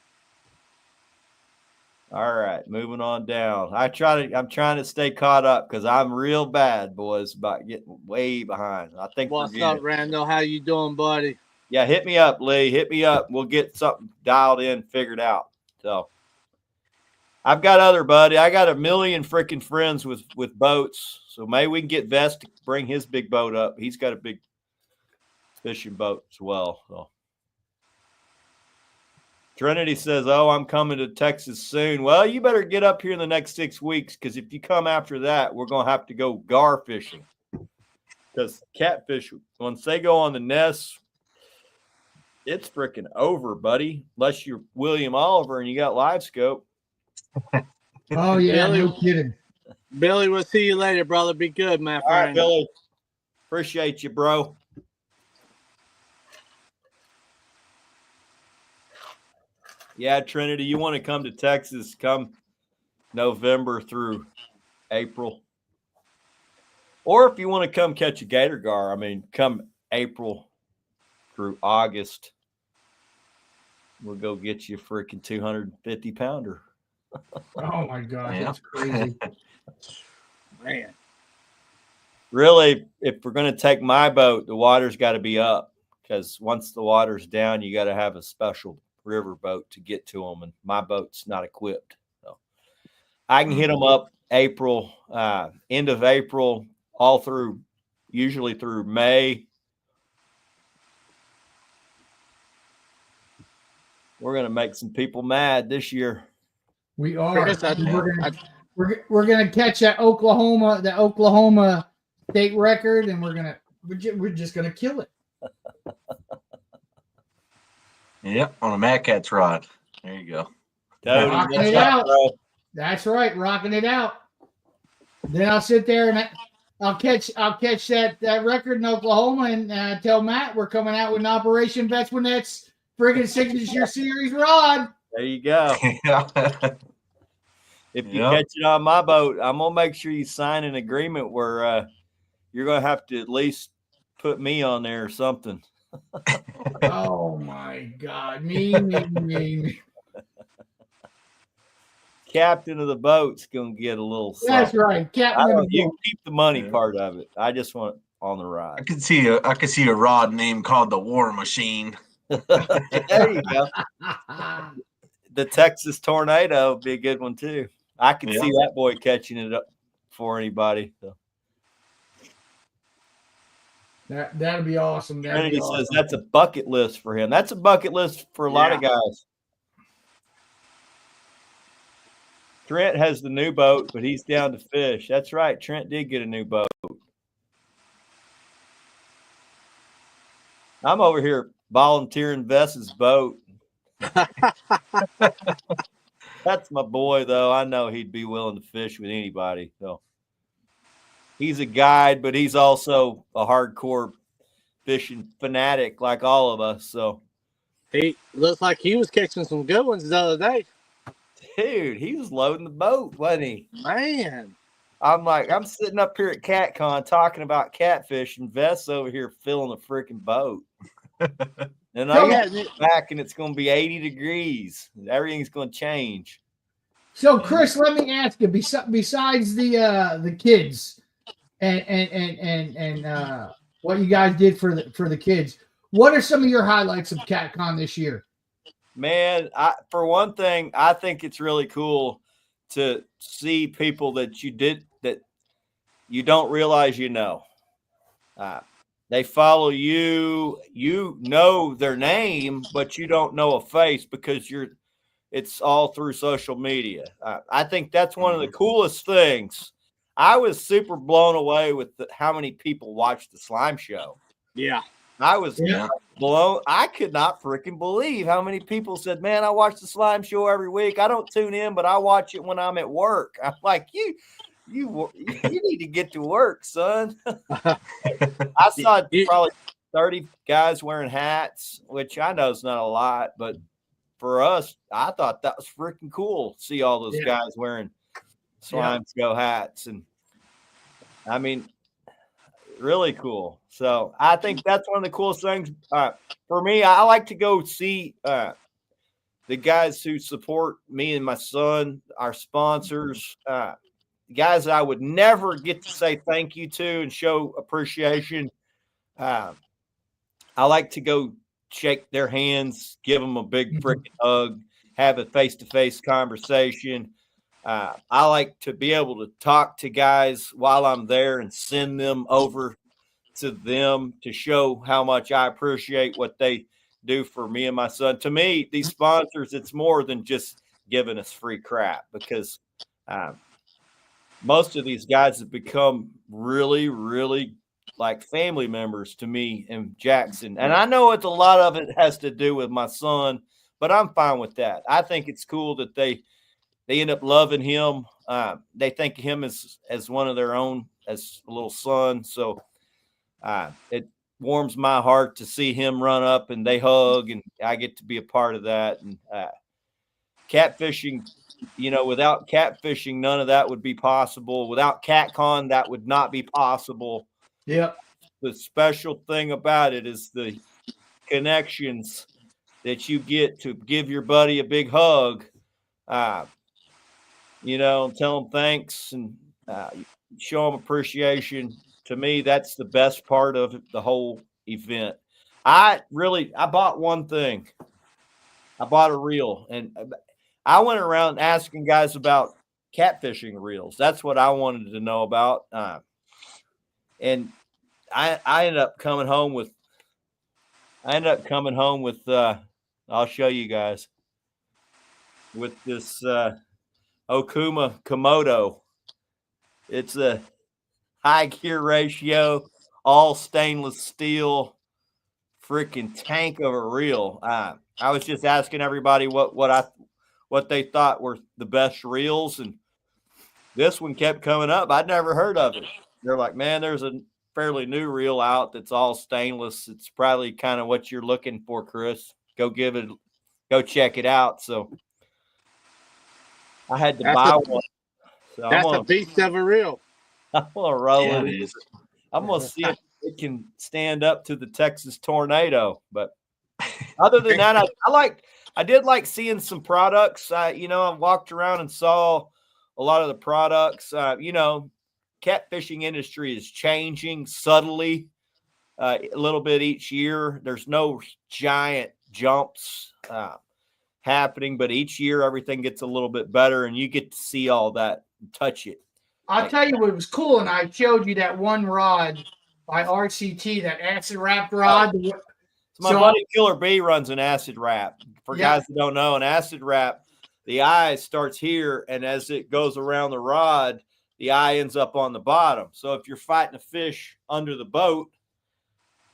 All right, moving on down. I'm trying to stay caught up because I'm real bad, boys, about getting way behind. I think. What's up, Randall? How you doing, buddy? Yeah, hit me up, Lee. Hit me up. We'll get something dialed in, figured out. So I've got I got a million freaking friends with boats. So maybe we can get Vest to bring his big boat up. He's got a big fishing boat as well. So. Trinity says, "Oh, I'm coming to Texas soon." Well, you better get up here in the next 6 weeks, because if you come after that, we're going to have to go gar fishing. Because catfish, once they go on the nests, it's freaking over, buddy. Unless you're William Oliver and you got live scope. Oh, yeah, Billy, no kidding. Billy, we'll see you later, brother. Be good, my friend. All right, Billy. Appreciate you, bro. Yeah, Trinity, you want to come to Texas, come November through April. Or if you want to come catch a gator gar, I mean, come April through August, we'll go get you a freaking 250 pounder. Oh, my gosh, that's crazy. Man. Really, if we're going to take my boat, the water's got to be up, because once the water's down, you got to have a special river boat to get to them, and my boat's not equipped. So I can hit them up April, end of April, all through, usually through May. We're going to make some people mad this year. We are. Chris, We're gonna catch the Oklahoma state record, and we're just gonna kill it. Yep, on a Mad Cat's rod. There you go. Rocking it out. That's right, rocking it out. Then I'll sit there and I'll catch that record in Oklahoma and tell Matt we're coming out with an Operation Vetswinet's friggin' signature series rod. There you go. If you catch it on my boat, I'm gonna make sure you sign an agreement where you're gonna have to at least put me on there or something. Oh my God, me. Captain of the boat's gonna get a little. That's something. right, captain of the You boat. keep the money part of it. I just want it on the ride. I could see a rod name called the War Machine. There you go. The Texas Tornado would be a good one too. I can see that boy catching it up for anybody. So. That'd be awesome. Trinity says that's a bucket list for him. That's a bucket list for a lot of guys. Trent has the new boat, but he's down to fish. That's right. Trent did get a new boat. I'm over here volunteering Vess's boat. That's my boy, though. I know he'd be willing to fish with anybody. So he's a guide, but he's also a hardcore fishing fanatic like all of us. So he looks like he was catching some good ones the other day. Dude, he was loading the boat, wasn't he? Man. I'm sitting up here at CATCON talking about catfish, and Vess over here filling the freaking boat. And I get back, and it's going to be 80 degrees. Everything's going to change. So, Chris, let me ask you: besides the kids and what you guys did for the kids, what are some of your highlights of CATCON this year? Man, for one thing, I think it's really cool to see people that you don't realize you know. They follow you. You know their name, but you don't know a face because it's all through social media. I think that's one of the coolest things. I was super blown away with how many people watched the slime show. Yeah. I was blown. I could not freaking believe how many people said, "Man, I watch the slime show every week. I don't tune in, but I watch it when I'm at work." I'm like, you need to get to work, son. I saw probably 30 guys wearing hats, which I know is not a lot, but for us, I thought that was freaking cool. See all those guys wearing slime show hats, and I mean, really cool. So I think that's one of the coolest things. For me, I like to go see the guys who support me and my son, our sponsors, guys that I would never get to say thank you to and show appreciation. I like to go shake their hands, give them a big freaking hug, have a face-to-face conversation. I like to be able to talk to guys while I'm there and send them over to them to show how much I appreciate what they do for me and my son. To me, these sponsors, it's more than just giving us free crap, because most of these guys have become really, really like family members to me and Jackson. And I know it's a lot of it has to do with my son, but I'm fine with that. I think it's cool that they end up loving him. They think of him as one of their own, as a little son. So it warms my heart to see him run up and they hug, and I get to be a part of that. And catfishing, without catfishing, none of that would be possible. Without CATCON, that would not be possible. Yep. The special thing about it is the connections that you get to give your buddy a big hug, tell them thanks and show them appreciation. To me, that's the best part of the whole event. I bought one thing. I bought a reel, and I went around asking guys about catfishing reels. That's what I wanted to know about. And I ended up coming home with I'll show you guys, with this Okuma Komodo. It's a high gear ratio, all stainless steel, freaking tank of a reel. I was just asking everybody what they thought were the best reels, and this one kept coming up. I'd never heard of it. They're like, man, there's a fairly new reel out that's all stainless. It's probably kind of what you're looking for, Chris. Go check it out. So I had to buy one. So that's a beast of a reel. I'm gonna roll it. I'm gonna see if it can stand up to the Texas tornado. But other than that, I did like seeing some products. I walked around and saw a lot of the products. Catfishing industry is changing subtly a little bit each year. There's no giant jumps happening, but each year everything gets a little bit better, and you get to see all that and touch it. I'll tell you what was cool, and I showed you that one rod by RCT, that acid wrapped rod. My buddy Killer B runs an acid wrap. For guys that don't know, an acid wrap, the eye starts here, and as it goes around the rod, the eye ends up on the bottom. So if you're fighting a fish under the boat,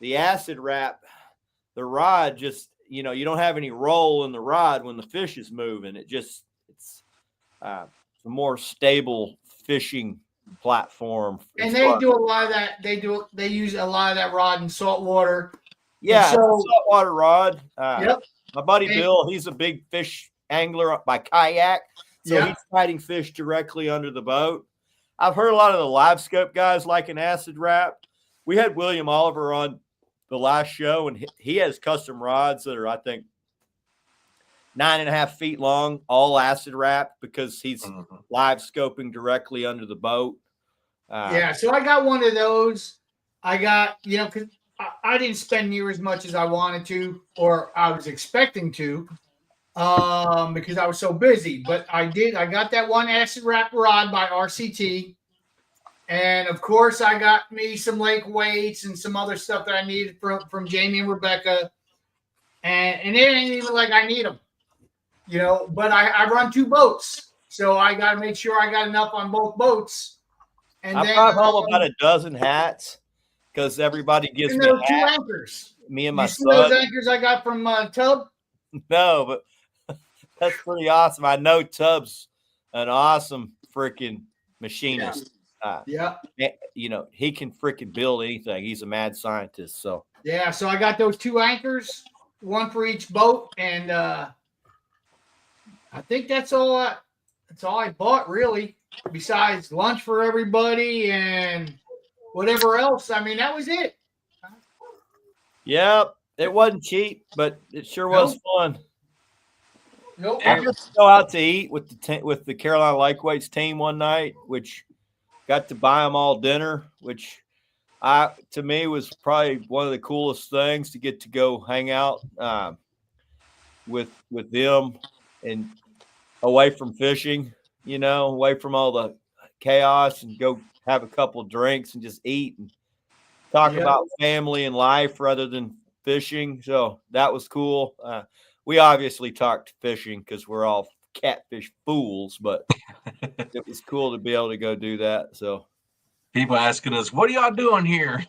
the acid wrap, the rod just, you don't have any roll in the rod when the fish is moving. It's a more stable fishing platform. And they do a lot of that. They use a lot of that rod in saltwater. Yeah, saltwater rod. Yep. My buddy Bill, he's a big fish angler by kayak. So he's fighting fish directly under the boat. I've heard a lot of the live scope guys like an acid wrap. We had William Oliver on the last show, and he has custom rods that are, I think, 9.5 feet long, all acid wrap, because he's live scoping directly under the boat. So I got one of those. I got, because I didn't spend near as much as I wanted to, or I was expecting to, because I was so busy. But I did. I got that one acid wrap rod by RCT. And, of course, I got me some lake weights and some other stuff that I needed from Jamie and Rebecca. And it ain't even like I need them. But I run 2 boats, so I got to make sure I got enough on both boats. And I brought home about a dozen hats, because everybody gives me a hat. 2 anchors. Me and my son. Those anchors I got from Tub? No, but that's pretty awesome. I know Tub's an awesome freaking machinist. He can freaking build anything. He's a mad scientist. So so I got those 2 anchors, one for each boat, and I think that's all I bought, really, besides lunch for everybody and whatever else. I mean, that was it. Yep, it wasn't cheap, but it sure was fun. Nope. I just go out to eat with the Carolina Lightweights team one night, which got to buy them all dinner, which to me was probably one of the coolest things, to get to go hang out with them and away from fishing, away from all the chaos, and go have a couple of drinks and just eat. And talk about family and life rather than fishing. So that was cool. We obviously talked fishing because we're all catfish fools, but it was cool to be able to go do that. So people asking us, "What are y'all doing here?"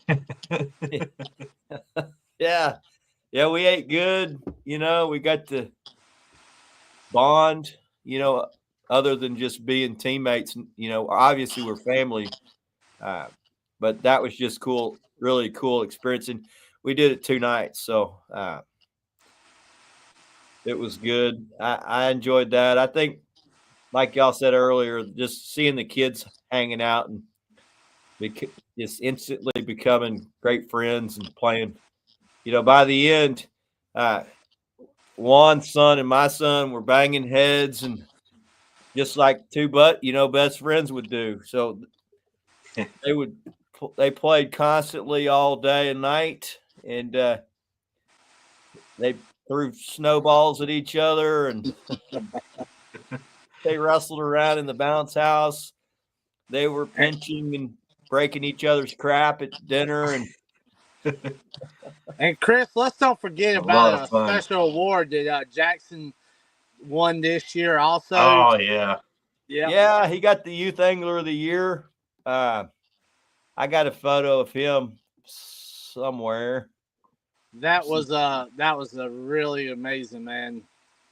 yeah, we ate good. We got to bond. Other than just being teammates. Obviously we're family, but that was just cool, really cool experience, and we did it 2 nights, so it was good. I enjoyed that. I think, like y'all said earlier, just seeing the kids hanging out and just instantly becoming great friends and playing. By the end, Juan's son and my son were banging heads and just like two best friends would do. So they played constantly all day and night, and they threw snowballs at each other, and they wrestled around in the bounce house. They were pinching and breaking each other's crap at dinner, And Chris, let's don't forget about a special award that Jackson won this year also. Oh yeah. Yeah, he got the Youth Angler of the Year. I got a photo of him somewhere. That was a really amazing, man.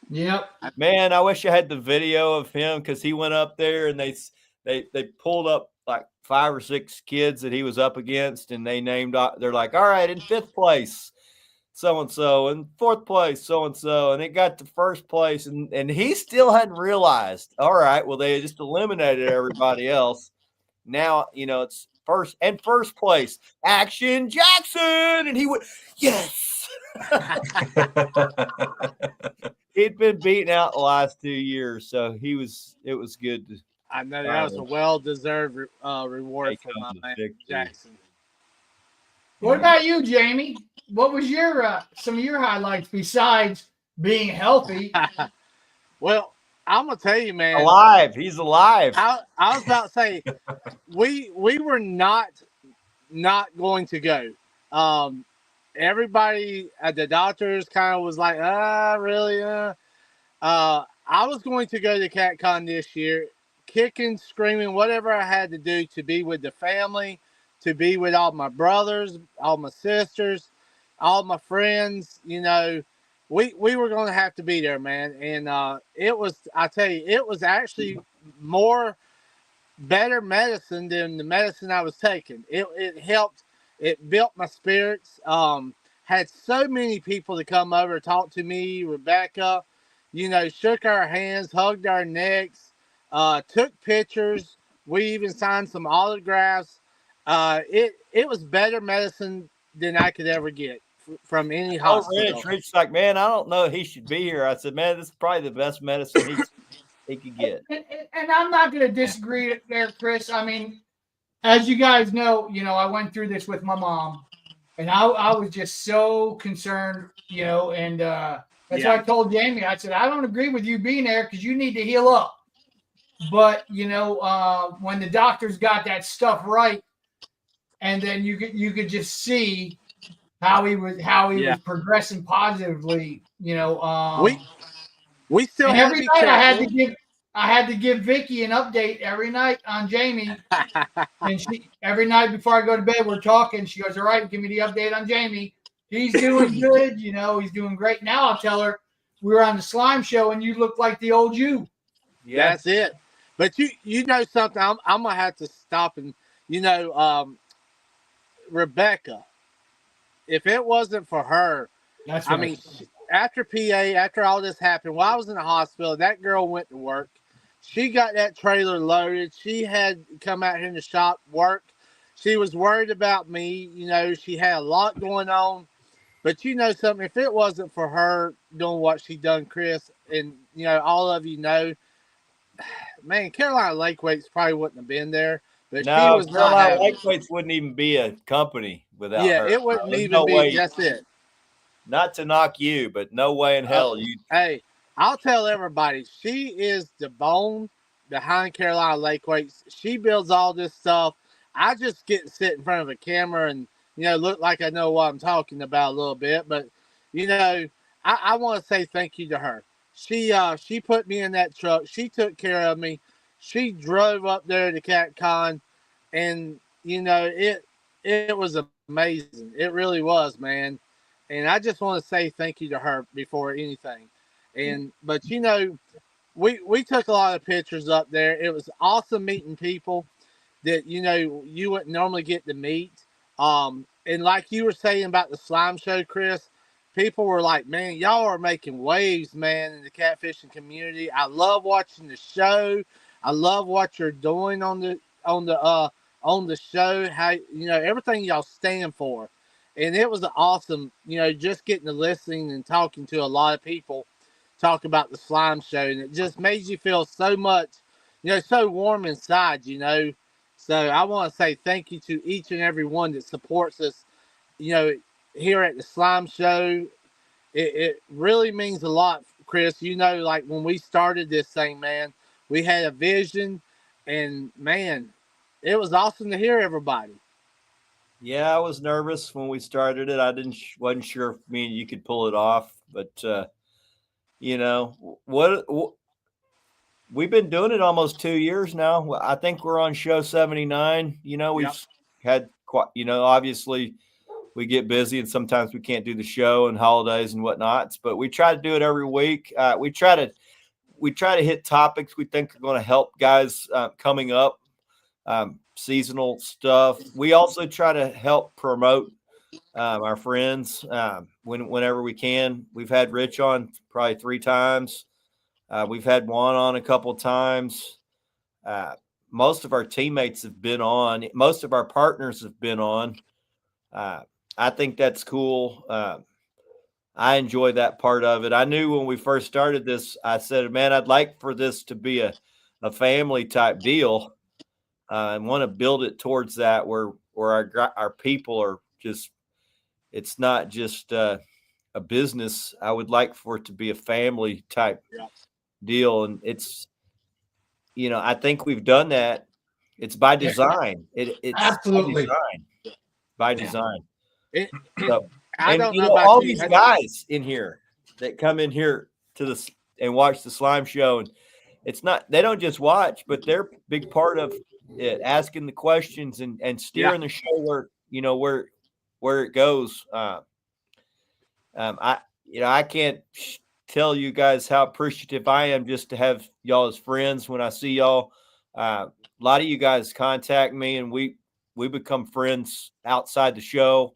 Yep. Man, I wish I had the video of him because he went up there and they pulled up like 5 or 6 kids that he was up against, and they named. They're like, all right, in 5th place, so and so, and 4th place, so and so, and it got to 1st place, and he still hadn't realized. All right, well, they just eliminated everybody else. Now it's first place, Action Jackson, and he went, yes. He'd been beaten out the last 2 years, so it was good to. I know that was a well-deserved reward for my man Jackson. What about you, Jamie? What was your some of your highlights besides being healthy? Well, I'm gonna tell you, man. Alive, he's alive. I was about to say, we were not going to go. Everybody at the doctors kind of was like, really? I was going to go to CATCON this year, kicking, screaming, whatever I had to do to be with the family, to be with all my brothers, all my sisters, all my friends. We were going to have to be there, man. And it was actually better medicine than the medicine I was taking. It helped. It built my spirits. Had so many people to come over, talk to me, Rebecca, shook our hands, hugged our necks, took pictures. We even signed some autographs. It was better medicine than I could ever get from any hospital. Rich's like, man, I don't know he should be here. I said, man, this is probably the best medicine he could get. And I'm not going to disagree there, Chris. I mean, as you guys know, I went through this with my mom, and I was just so concerned, and that's why I told Jamie. I said, I don't agree with you being there because you need to heal up. But when the doctors got that stuff right, and then you could just see how he was progressing positively. We still and have every to be night I had to give Vicky an update every night on Jamie. And every night before I go to bed, we're talking. She goes, all right, give me the update on Jamie. He's doing good. He's doing great. Now I'll tell her we were on the slime show and you look like the old you. Yeah. That's it. But you know something, I'm going to have to stop and, Rebecca, if it wasn't for her, that's right. I mean, after PA, after all this happened, while I was in the hospital, that girl went to work. She got that trailer loaded. She had come out here in the shop, work. She was worried about me. She had a lot going on. But something, if it wasn't for her doing what she done, Chris, and, all of man, Carolina Lake Weights probably wouldn't have been there. But no, she was Carolina Lake Weights wouldn't even be a company without her. Yeah, it wouldn't even be. Way. That's it. Not to knock you, but no way in hell you. Hey, I'll tell everybody, she is the bone behind Carolina Lake Weights. She builds all this stuff. I just get to sit in front of a camera and, look like I know what I'm talking about a little bit. But I want to say thank you to her. She put me in that truck. She took care of me. She drove up there to CatCon, and it was amazing. It really was, man. And I just want to say thank you to her before anything. But we took a lot of pictures up there. It was awesome meeting people that you wouldn't normally get to meet. And like you were saying about the slime show, Chris, people were like, "Man, y'all are making waves, man, in the catfishing community. I love watching the show. I love what you're doing on the show. How everything y'all stand for." And it was awesome, just getting to listening and talking to a lot of people talk about the slime show, and it just made you feel so much, so warm inside. So I want to say thank you to each and every one that supports us, here at the slime show. It really means a lot, Chris. Like when we started this thing, man, we had a vision, and man, it was awesome to hear everybody. Yeah, I was nervous when we started it. I wasn't sure if me and you could pull it off, but what we've been doing it almost 2 years now. I think we're on show 79. We've Yep. had quite, obviously we get busy and sometimes we can't do the show and holidays and whatnots, but we try to do it every week. We try to hit topics we think are going to help guys coming up, seasonal stuff. We also try to help promote our friends whenever we can. We've had Rich on probably 3 times. We've had Juan on a couple times. Most of our teammates have been on. Most of our partners have been on. I think that's cool. I enjoy that part of it. I knew when we first started this, I said, man, I'd like for this to be a family type deal. I want to build it towards that where our people are just, it's not just a business. I would like for it to be a family type deal. And it's, I think we've done that. It's by design. It's Absolutely by design. So, I don't know all about you. these guys in here that come in here to this and watch the slime show, and it's not, they don't just watch, but they're a big part of it, asking the questions and steering the show where it goes. I can't tell you guys how appreciative I am just to have y'all as friends. When I see y'all, a lot of you guys contact me, and we become friends outside the show.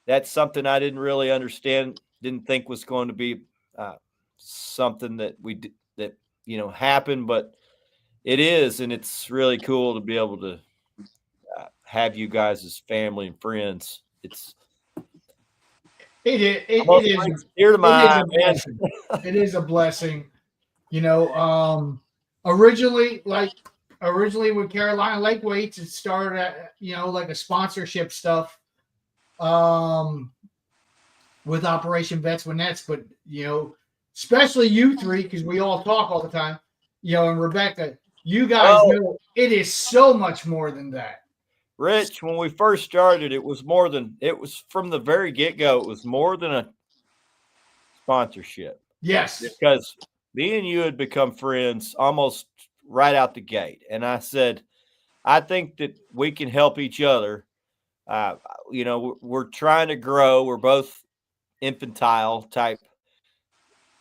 That's something I didn't really understand, didn't think was going to be something that happened, but it is, and it's really cool to be able to have you guys as family and friends. It is. Dear to my eye, man. It is a blessing. Originally with Carolina Lake Weights, it started at, like a sponsorship stuff with Operation Vets with Nets, but especially you three, because we all talk all the time, and Rebecca, you guys know it is so much more than that. Rich, when we first started, it was from the very get-go, it was more than a sponsorship. Yes. Because me and you had become friends almost right out the gate. And I said, I think that we can help each other. We're trying to grow. We're both infantile type.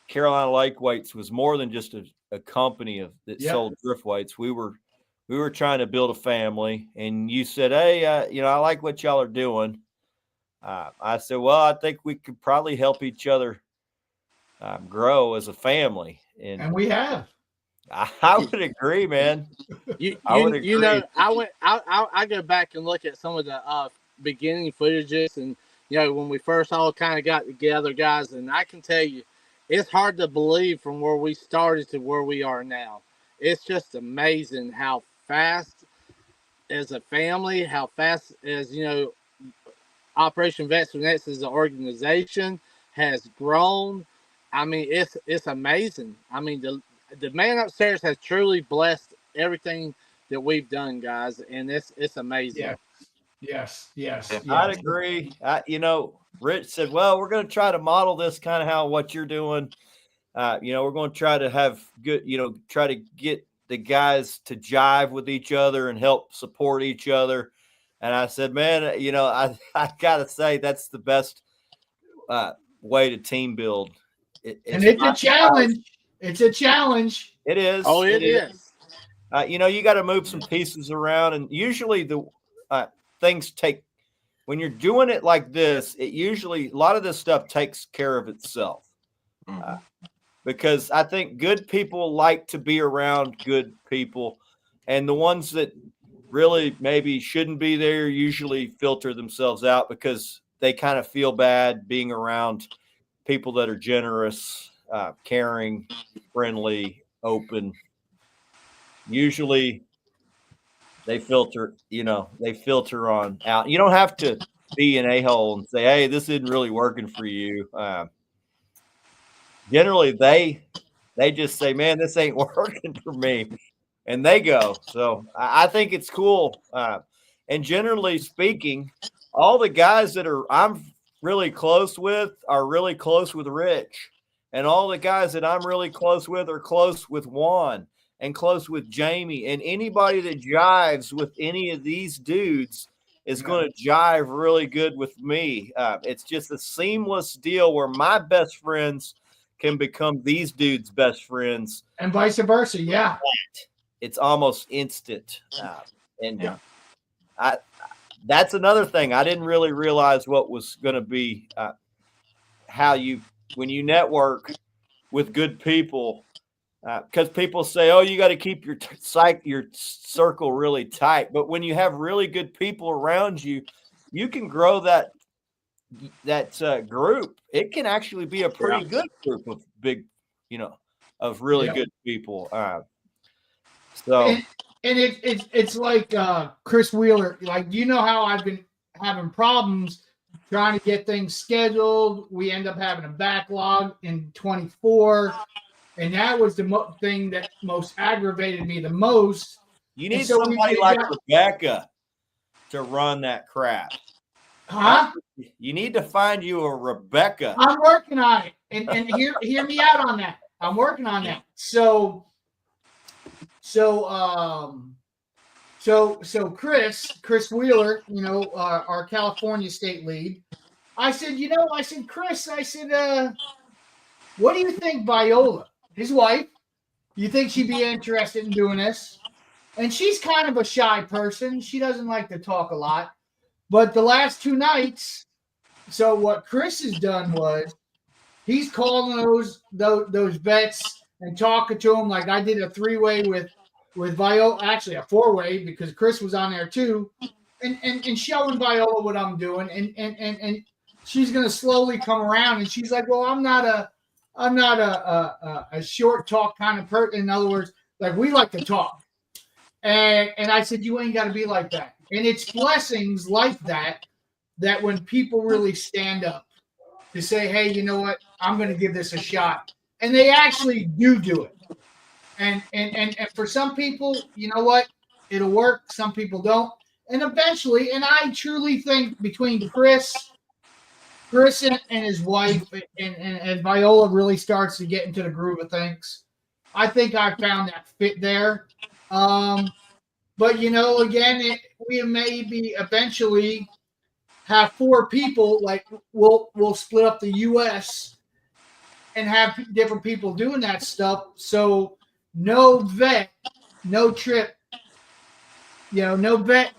Carolina Lake Weights was more than just a company that sold drift weights. We were trying to build a family, and you said, hey, I like what y'all are doing. I said, well, I think we could probably help each other grow as a family. And we have. I would agree, man. I go back and look at some of the beginning footages, and when we first all kind of got together, guys, and I can tell you, it's hard to believe from where we started to where we are now. It's just amazing how fast as a family, how fast as Operation Vets with Nets as an organization has grown. I mean, it's amazing. I mean, the man upstairs has truly blessed everything that we've done, guys, and it's amazing. Yeah. Yes. I'd agree. Rich said, well, we're going to try to model this kind of how what you're doing. We're going to try to have good, try to get the guys to jive with each other and help support each other. And I said, man, I got to say that's the best way to team build. It's a challenge. It's a challenge. It is. Oh, it is. You got to move some pieces around, and usually the things take, when you're doing it like this, a lot of this stuff takes care of itself. Because I think good people like to be around good people, and the ones that really maybe shouldn't be there usually filter themselves out because they kind of feel bad being around people that are generous, caring, friendly, open. Usually they filter on out. You don't have to be an a-hole and say, hey, this isn't really working for you. Generally they just say, man, this ain't working for me, and they go. So I think it's cool. And generally speaking, all the guys that I'm really close with are really close with Rich, and all the guys that I'm really close with are close with Juan and close with Jamie, and anybody that jives with any of these dudes is going to jive really good with me. It's just a seamless deal where my best friends can become these dudes' best friends, and vice versa. Yeah, it's almost instant. That's another thing. I didn't really realize what was going to be when you network with good people, because people say, "Oh, you got to keep your circle really tight." But when you have really good people around you, you can grow that group. It can actually be a pretty good group of of really good people. And it's like Chris Wheeler. Like, you know how I've been having problems trying to get things scheduled. We end up having a backlog in 24, and that was the thing that most aggravated me the most. You need somebody like Rebecca to run that crap. Huh? You need to find you a Rebecca. I'm working on it, and hear me out on that. I'm working on that. So Chris Wheeler, our California state lead. I said, Chris, what do you think, Viola, his wife? You think she'd be interested in doing this? And she's kind of a shy person. She doesn't like to talk a lot. But the last 2 nights, so what Chris has done was he's calling those vets and talking to them. Like, I did a 3-way with Viola, actually a 4-way, because Chris was on there too, and showing Viola what I'm doing, and she's gonna slowly come around, and she's like, well, I'm not a short talk kind of person. In other words, like, we like to talk, and I said, you ain't got to be like that. And it's blessings like that when people really stand up to say, hey, you know what, I'm going to give this a shot, and they actually do it. And for some people, you know what, it'll work. Some people don't. And eventually, and I truly think between Chris and his wife, and Viola really starts to get into the groove of things, I think I found that fit there. But, again, we maybe eventually have 4 people, like we'll split up the U.S. and have different people doing that stuff. So no vet, no trip, no vet.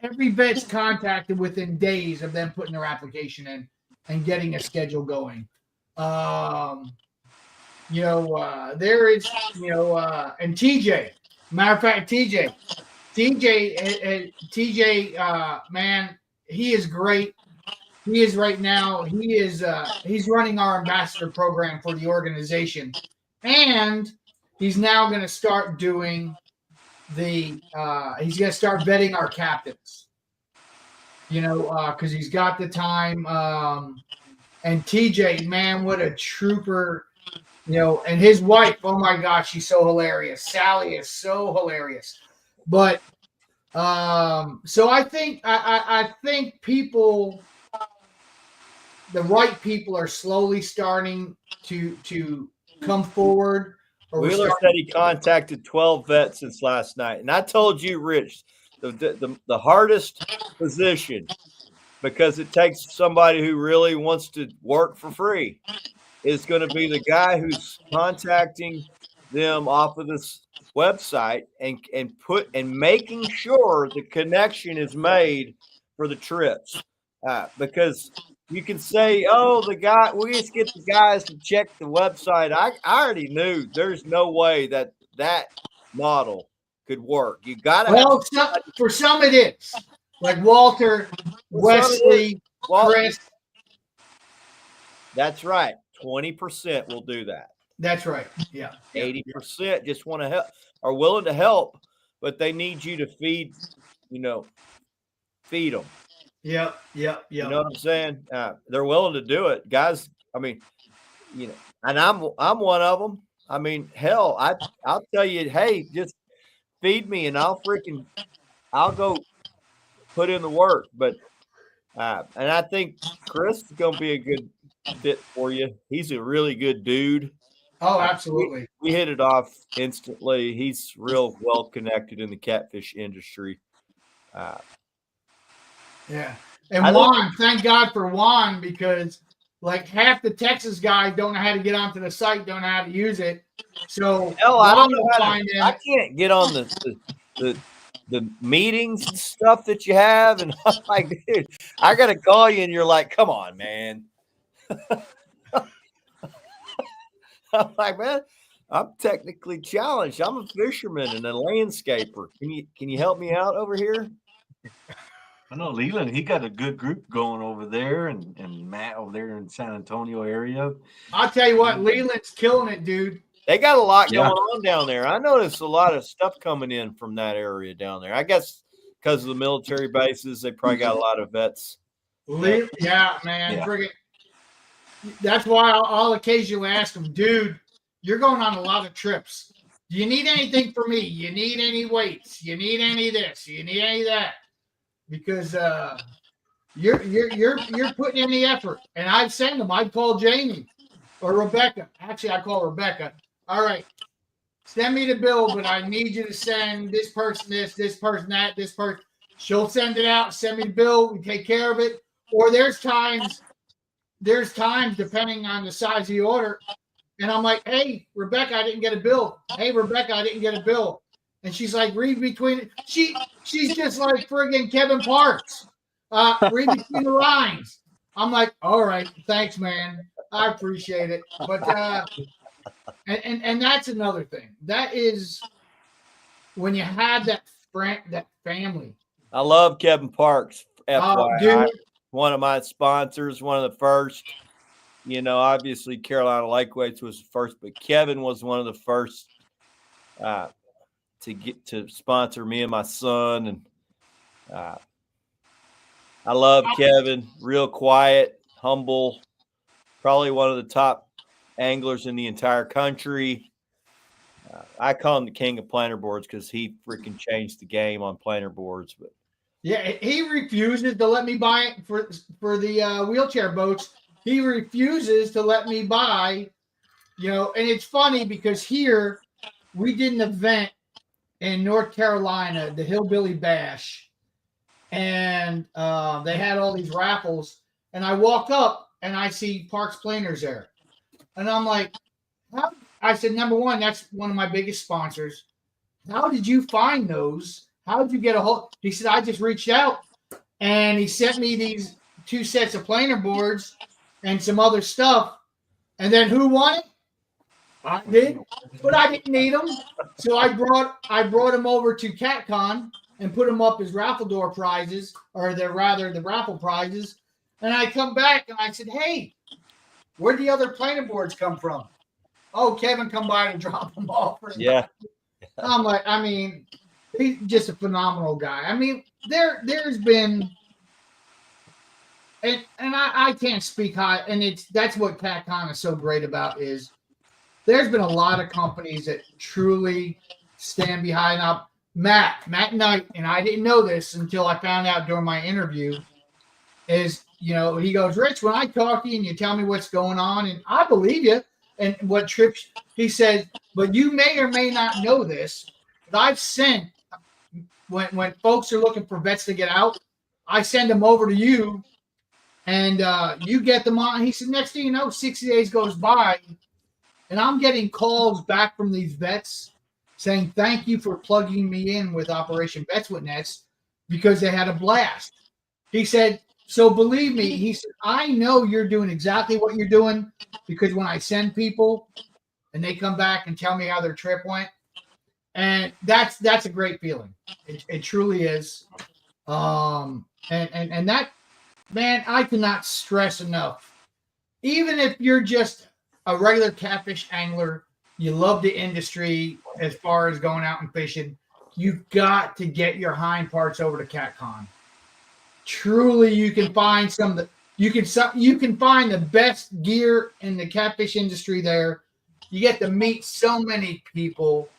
Every vet's contacted within days of them putting their application in and getting a schedule going. There is, and TJ, matter of fact, TJ, man, he is great. He is right now. He's running our ambassador program for the organization, and he's now going to start doing he's going to start vetting our captains. Because he's got the time. And TJ, man, what a trooper. And his wife, oh my gosh, she's so hilarious. Sally is so hilarious. But So I think I think people, the right people, are slowly starting to come forward. Or Wheeler said he contacted 12 vets since last night. And I told you, Rich, the hardest position, because it takes somebody who really wants to work for free, is going to be the guy who's contacting them off of this website and making sure the connection is made for the trips. Because you can say, oh, we just get the guys to check the website. I already knew there's no way that model could work. You got to have for some it is. Like Walter, Wesley, Chris. That's right. 20% will do that. That's right. Yeah. 80% just want to help, are willing to help, but they need you to feed them. Yep. You know what I'm saying? They're willing to do it, guys. I mean, and I'm one of them. I mean, hell, I'll tell you, hey, just feed me, and I'll go put in the work. But and I think Chris is going to be a good fit for you. He's a really good dude. Oh, absolutely. We hit it off instantly. He's real well connected in the catfish industry. Yeah. And Juan, thank God for Juan, because like half the Texas guys don't know how to get onto the site, don't know how to use it. So I don't know I can't get on the meetings and stuff that you have, and I'm like, dude, I gotta call you, and you're like, come on, man. I'm like, man, I'm technically challenged. I'm a fisherman and a landscaper. Can you help me out over here? I know Leland, he got a good group going over there, and Matt over there in San Antonio area. I'll tell you what, Leland's killing it, dude. They got a lot going on down there. I noticed a lot of stuff coming in from that area down there. I guess because of the military bases, they probably got a lot of vets. Yeah, man. Yeah. That's why I'll occasionally ask them, dude, you're going on a lot of trips. Do you need anything for me? You need any weights? You need any of this? You need any of that? Because you're putting in the effort. And I'd send them. I'd call Jamie or Rebecca. Actually, I call Rebecca. All right, send me the bill, but I need you to send this person this person that, this person. She'll send it out, send me the bill, we take care of it. Or there's times depending on the size of the order, and I'm like, hey, Rebecca, I didn't get a bill. Hey, Rebecca, I didn't get a bill. And she's like, read between it. She's just like friggin' Kevin Parks. Read between the lines. I'm like, all right, thanks, man. I appreciate it. But and that's another thing. That is when you have that family. I love Kevin Parks. FYI. Dude. One of my sponsors, one of the first. Obviously Carolina Lakeweights was the first, but Kevin was one of the first to get to sponsor me and my son. And I love Kevin. Real quiet, humble, probably one of the top anglers in the entire country. I call him the king of planer boards because he freaking changed the game on planer boards. But yeah, he refuses to let me buy it for the wheelchair boats. He refuses to let me buy, and it's funny because here we did an event in North Carolina, the Hillbilly Bash, and they had all these raffles, and I walk up and I see Parks Planers there. And I'm like, I said, number one, that's one of my biggest sponsors. How did you find those? How did you get a hold? He said, I just reached out, and he sent me these 2 sets of planer boards and some other stuff. And then who won it? I did, but I didn't need them. So I brought them over to CATCON and put them up as raffle door prizes, or the raffle prizes. And I come back and I said, hey, where'd the other planer boards come from? Oh, Kevin come by and drop them off. Yeah. I'm like, I mean, he's just a phenomenal guy. I mean, there's been, and I can't speak high, and that's what CATCON is so great about is there's been a lot of companies that truly stand behind up. Matt Knight, and I didn't know this until I found out during my interview, is, he goes, Rich, when I talk to you and you tell me what's going on, and I believe you, and what trips, he said, but you may or may not know this, but I've sent, when folks are looking for vets to get out, I send them over to you, and you get them on. He said, next thing you know, 60 days goes by, and I'm getting calls back from these vets saying, thank you for plugging me in with Operation Vets with Nets, because they had a blast. He said, so believe me, he said, I know you're doing exactly what you're doing, because when I send people and they come back and tell me how their trip went, and that's a great feeling. It truly is. And that, man, I cannot stress enough. Even if you're just a regular catfish angler, you love the industry as far as going out and fishing, you've got to get your hind parts over to CATCON. Truly, you can find you can find the best gear in the catfish industry there. You get to meet so many people,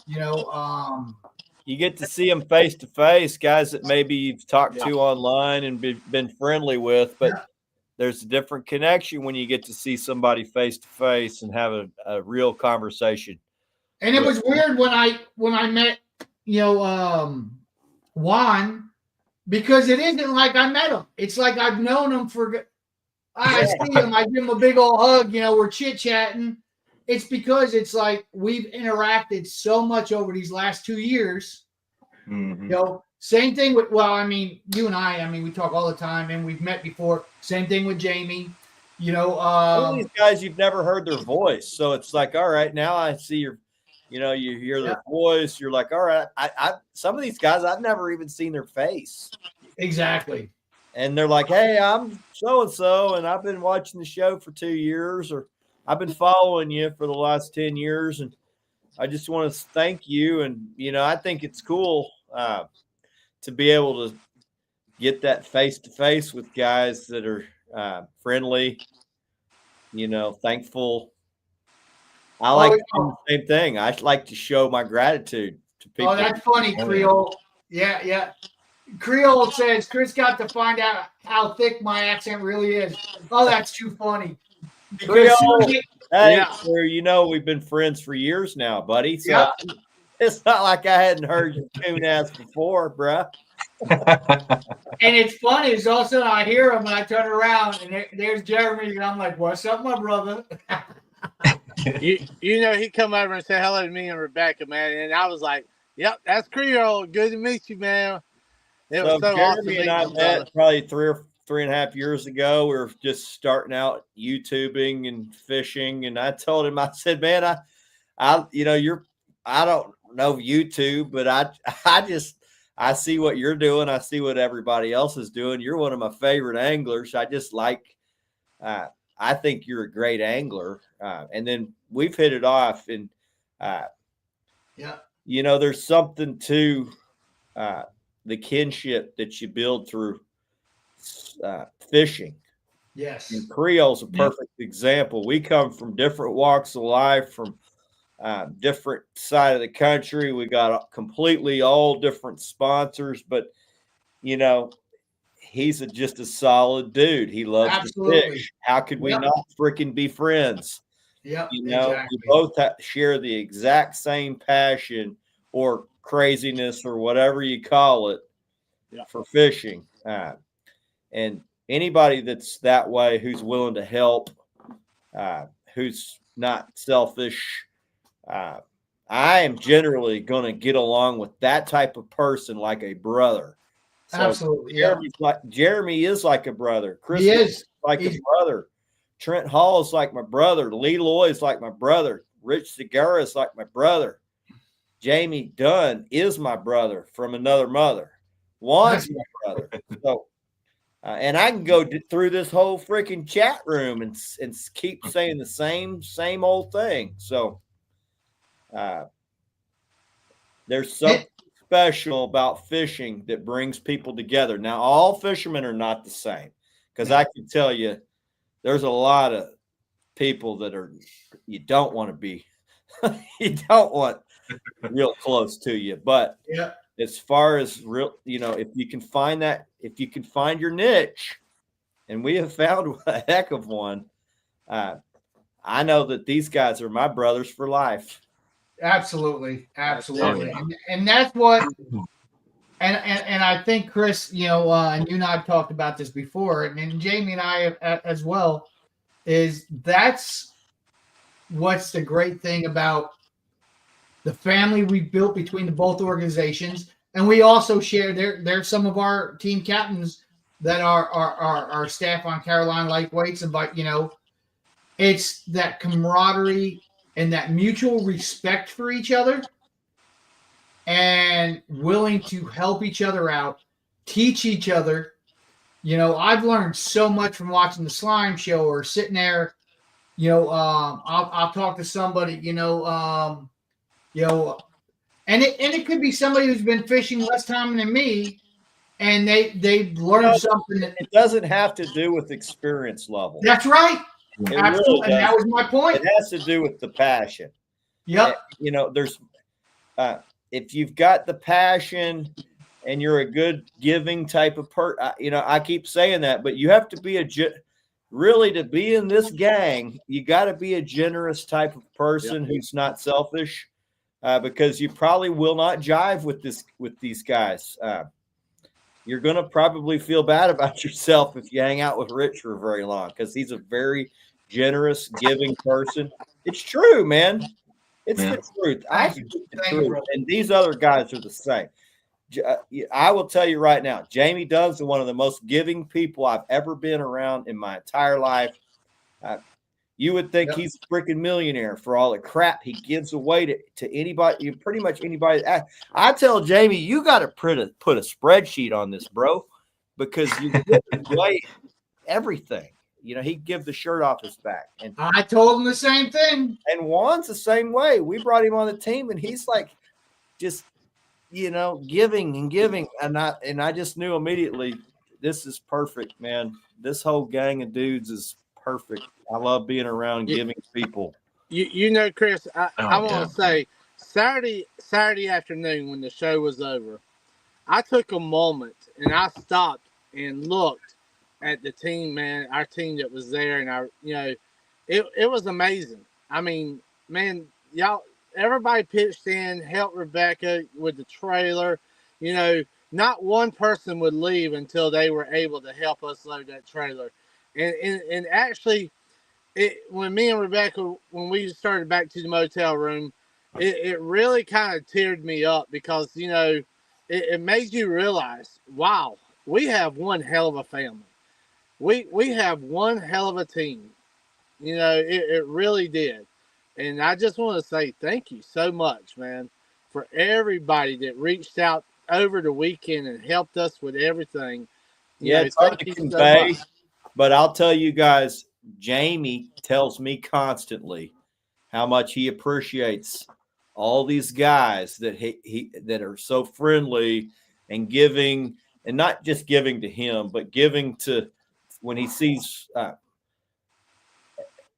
You get to see them face to face, guys that maybe you've talked to online and been friendly with, but there's a different connection when you get to see somebody face to face and have a real conversation. And it was weird when I met, Juan, because it isn't like I met him. It's like I've known him I see him, I give him a big old hug, we're chit-chatting. It's because it's like we've interacted so much over these last 2 years. Mm-hmm. Same thing with, you and I we talk all the time, and we've met before. Same thing with Jamie. Some of these guys, you've never heard their voice. So it's like, all right, now I see you hear their voice. You're like, all right, some of these guys, I've never even seen their face. Exactly. And they're like, hey, I'm so-and-so, and I've been watching the show for 2 years, or I've been following you for the last 10 years. And I just want to thank you. And, I think it's cool to be able to get that face-to-face with guys that are friendly, thankful. I like to do the same thing. I like to show my gratitude to people. Oh, that's funny, Creole. Yeah. Creole says, Chris got to find out how thick my accent really is. Oh, that's too funny. Creole, hey, we've been friends for years now, buddy. So it's not like I hadn't heard your coon ass before, bruh. And it's funny. It's also, I hear him and I turn around and there's Jeremy, and I'm like, what's up, my brother? He come over and said hello to me and Rebecca, man. And I was like, yep, that's Creole. Good to meet you, man. It was so awesome. Jeremy and I met probably 3.5 years ago. We were just starting out YouTubing and fishing. And I told him, I said, man, I don't know YouTube, but I see what you're doing. I see what everybody else is doing. You're one of my favorite anglers. I just like, I think you're a great angler. And then we've hit it off. And, there's something to the kinship that you build through fishing. Yes. And Creole's a perfect example. We come from different walks of life, from different side of the country. We got completely all different sponsors, but he's just a solid dude. He loves to fish. How could we not freaking be friends? Yeah, exactly. We both share the exact same passion or craziness or whatever you call it for fishing. And anybody that's that way, who's willing to help, who's not selfish, I am generally going to get along with that type of person like a brother. So absolutely. Jeremy is like a brother. Chris he is like a brother. Trent Hall is like my brother. Lee Loy is like my brother. Rich Segura is like my brother. Jamie Dunn is my brother from another mother. Juan's my brother. So, and I can go through this whole freaking chat room and keep saying the same old thing. So, there's something special about fishing that brings people together. Now, all fishermen are not the same, because I can tell you there's a lot of people that you don't want to be. You don't want real close to you. But Yeah. as far as real, if you can find your niche, and we have found a heck of one. I know that these guys are my brothers for life. Absolutely. Oh, yeah. And that's what, and I think Chris, and you and I have talked about this before, and Jamie and I as well, is that's what's the great thing about the family we built between the both organizations. And we also share there's some of our team captains that are our staff on Caroline Lightweights, but it's that camaraderie and that mutual respect for each other and willing to help each other out, teach each other. I've learned so much from watching the slime show or sitting there. I'll talk to somebody, and it could be somebody who's been fishing less time than me, and they've learned something. It doesn't have to do with experience level. That's right. It Absolutely, really and that was my point. It has to do with the passion. Yep. There's if you've got the passion and you're a good giving type of I keep saying that, but you have to be really to be in this gang, you got to be a generous type of person who's not selfish, because you probably will not jive with these guys. You're going to probably feel bad about yourself if you hang out with Rich for very long, because he's a very generous, giving person. It's true, man. It's the truth. I speak the truth, and these other guys are the same. I will tell you right now, Jamie Doug's one of the most giving people I've ever been around in my entire life. You would think he's a freaking millionaire for all the crap he gives away to anybody, pretty much anybody. I tell Jamie, you got to put a spreadsheet on this, bro, because you give away everything. He'd give the shirt off his back. And I told him the same thing. And Juan's the same way. We brought him on the team, and he's like, just giving and giving, and I just knew immediately, this is perfect, man. This whole gang of dudes is perfect. I love being around giving people. Chris, I want to say Saturday afternoon when the show was over, I took a moment and I stopped and looked at the team, man, our team that was there, and it was amazing. I mean, man, y'all, everybody pitched in, helped Rebecca with the trailer. Not one person would leave until they were able to help us load that trailer. And actually, when me and Rebecca, when we started back to the motel room, it really kind of teared me up, because, it made you realize, wow, we have one hell of a family. We have one hell of a team. It really did. And I just want to say thank you so much, man, for everybody that reached out over the weekend and helped us with everything. It's hard to convey, but I'll tell you guys, Jamie tells me constantly how much he appreciates all these guys that that are so friendly and giving, and not just giving to him, but giving to when he sees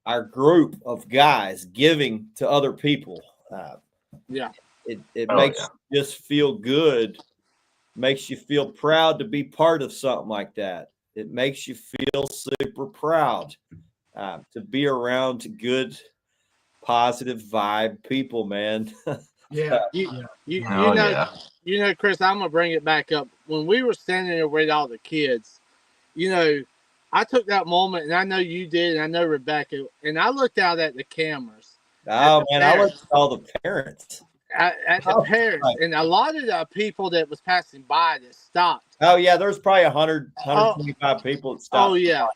our group of guys giving to other people. It makes you just feel good, makes you feel proud to be part of something like that. It makes you feel super proud to be around good, positive vibe people, man. Chris, I'm gonna bring it back up. When we were standing there with all the kids, I took that moment, and I know you did, and I know Rebecca, and I looked out at the cameras. Oh, man, I looked at all the parents. At the parents, and a lot of the people that was passing by that stopped. Oh, yeah, there's probably 125 people that stopped. Oh, yeah.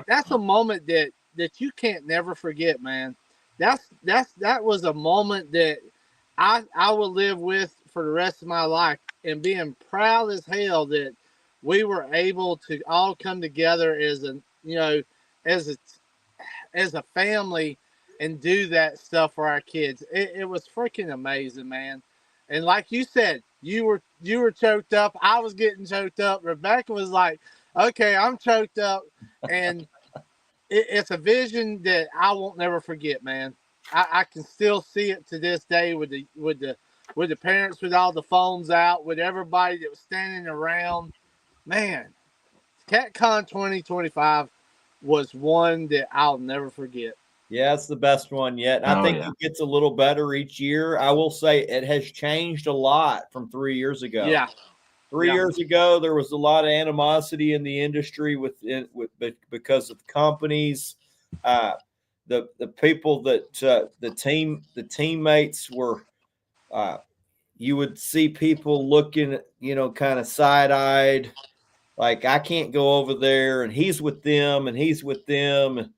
That's a moment that you can't never forget, man. That was a moment that I will live with for the rest of my life, and being proud as hell that we were able to all come together as a family and do that stuff for our kids. It was freaking amazing, man. And like you said, you were choked up. I was getting choked up. Rebecca was like, okay, I'm choked up. And it's a vision that I won't never forget, man. I can still see it to this day with the parents with all the phones out, with everybody that was standing around. Man, CatCon 2025 was one that I'll never forget. Yeah, it's the best one yet. I think it gets a little better each year. I will say it has changed a lot from 3 years ago. Yeah. 3 years ago, there was a lot of animosity in the industry because of companies. The people that the teammates were. You would see people looking, kind of side-eyed, like I can't go over there, and he's with them, and he's with them.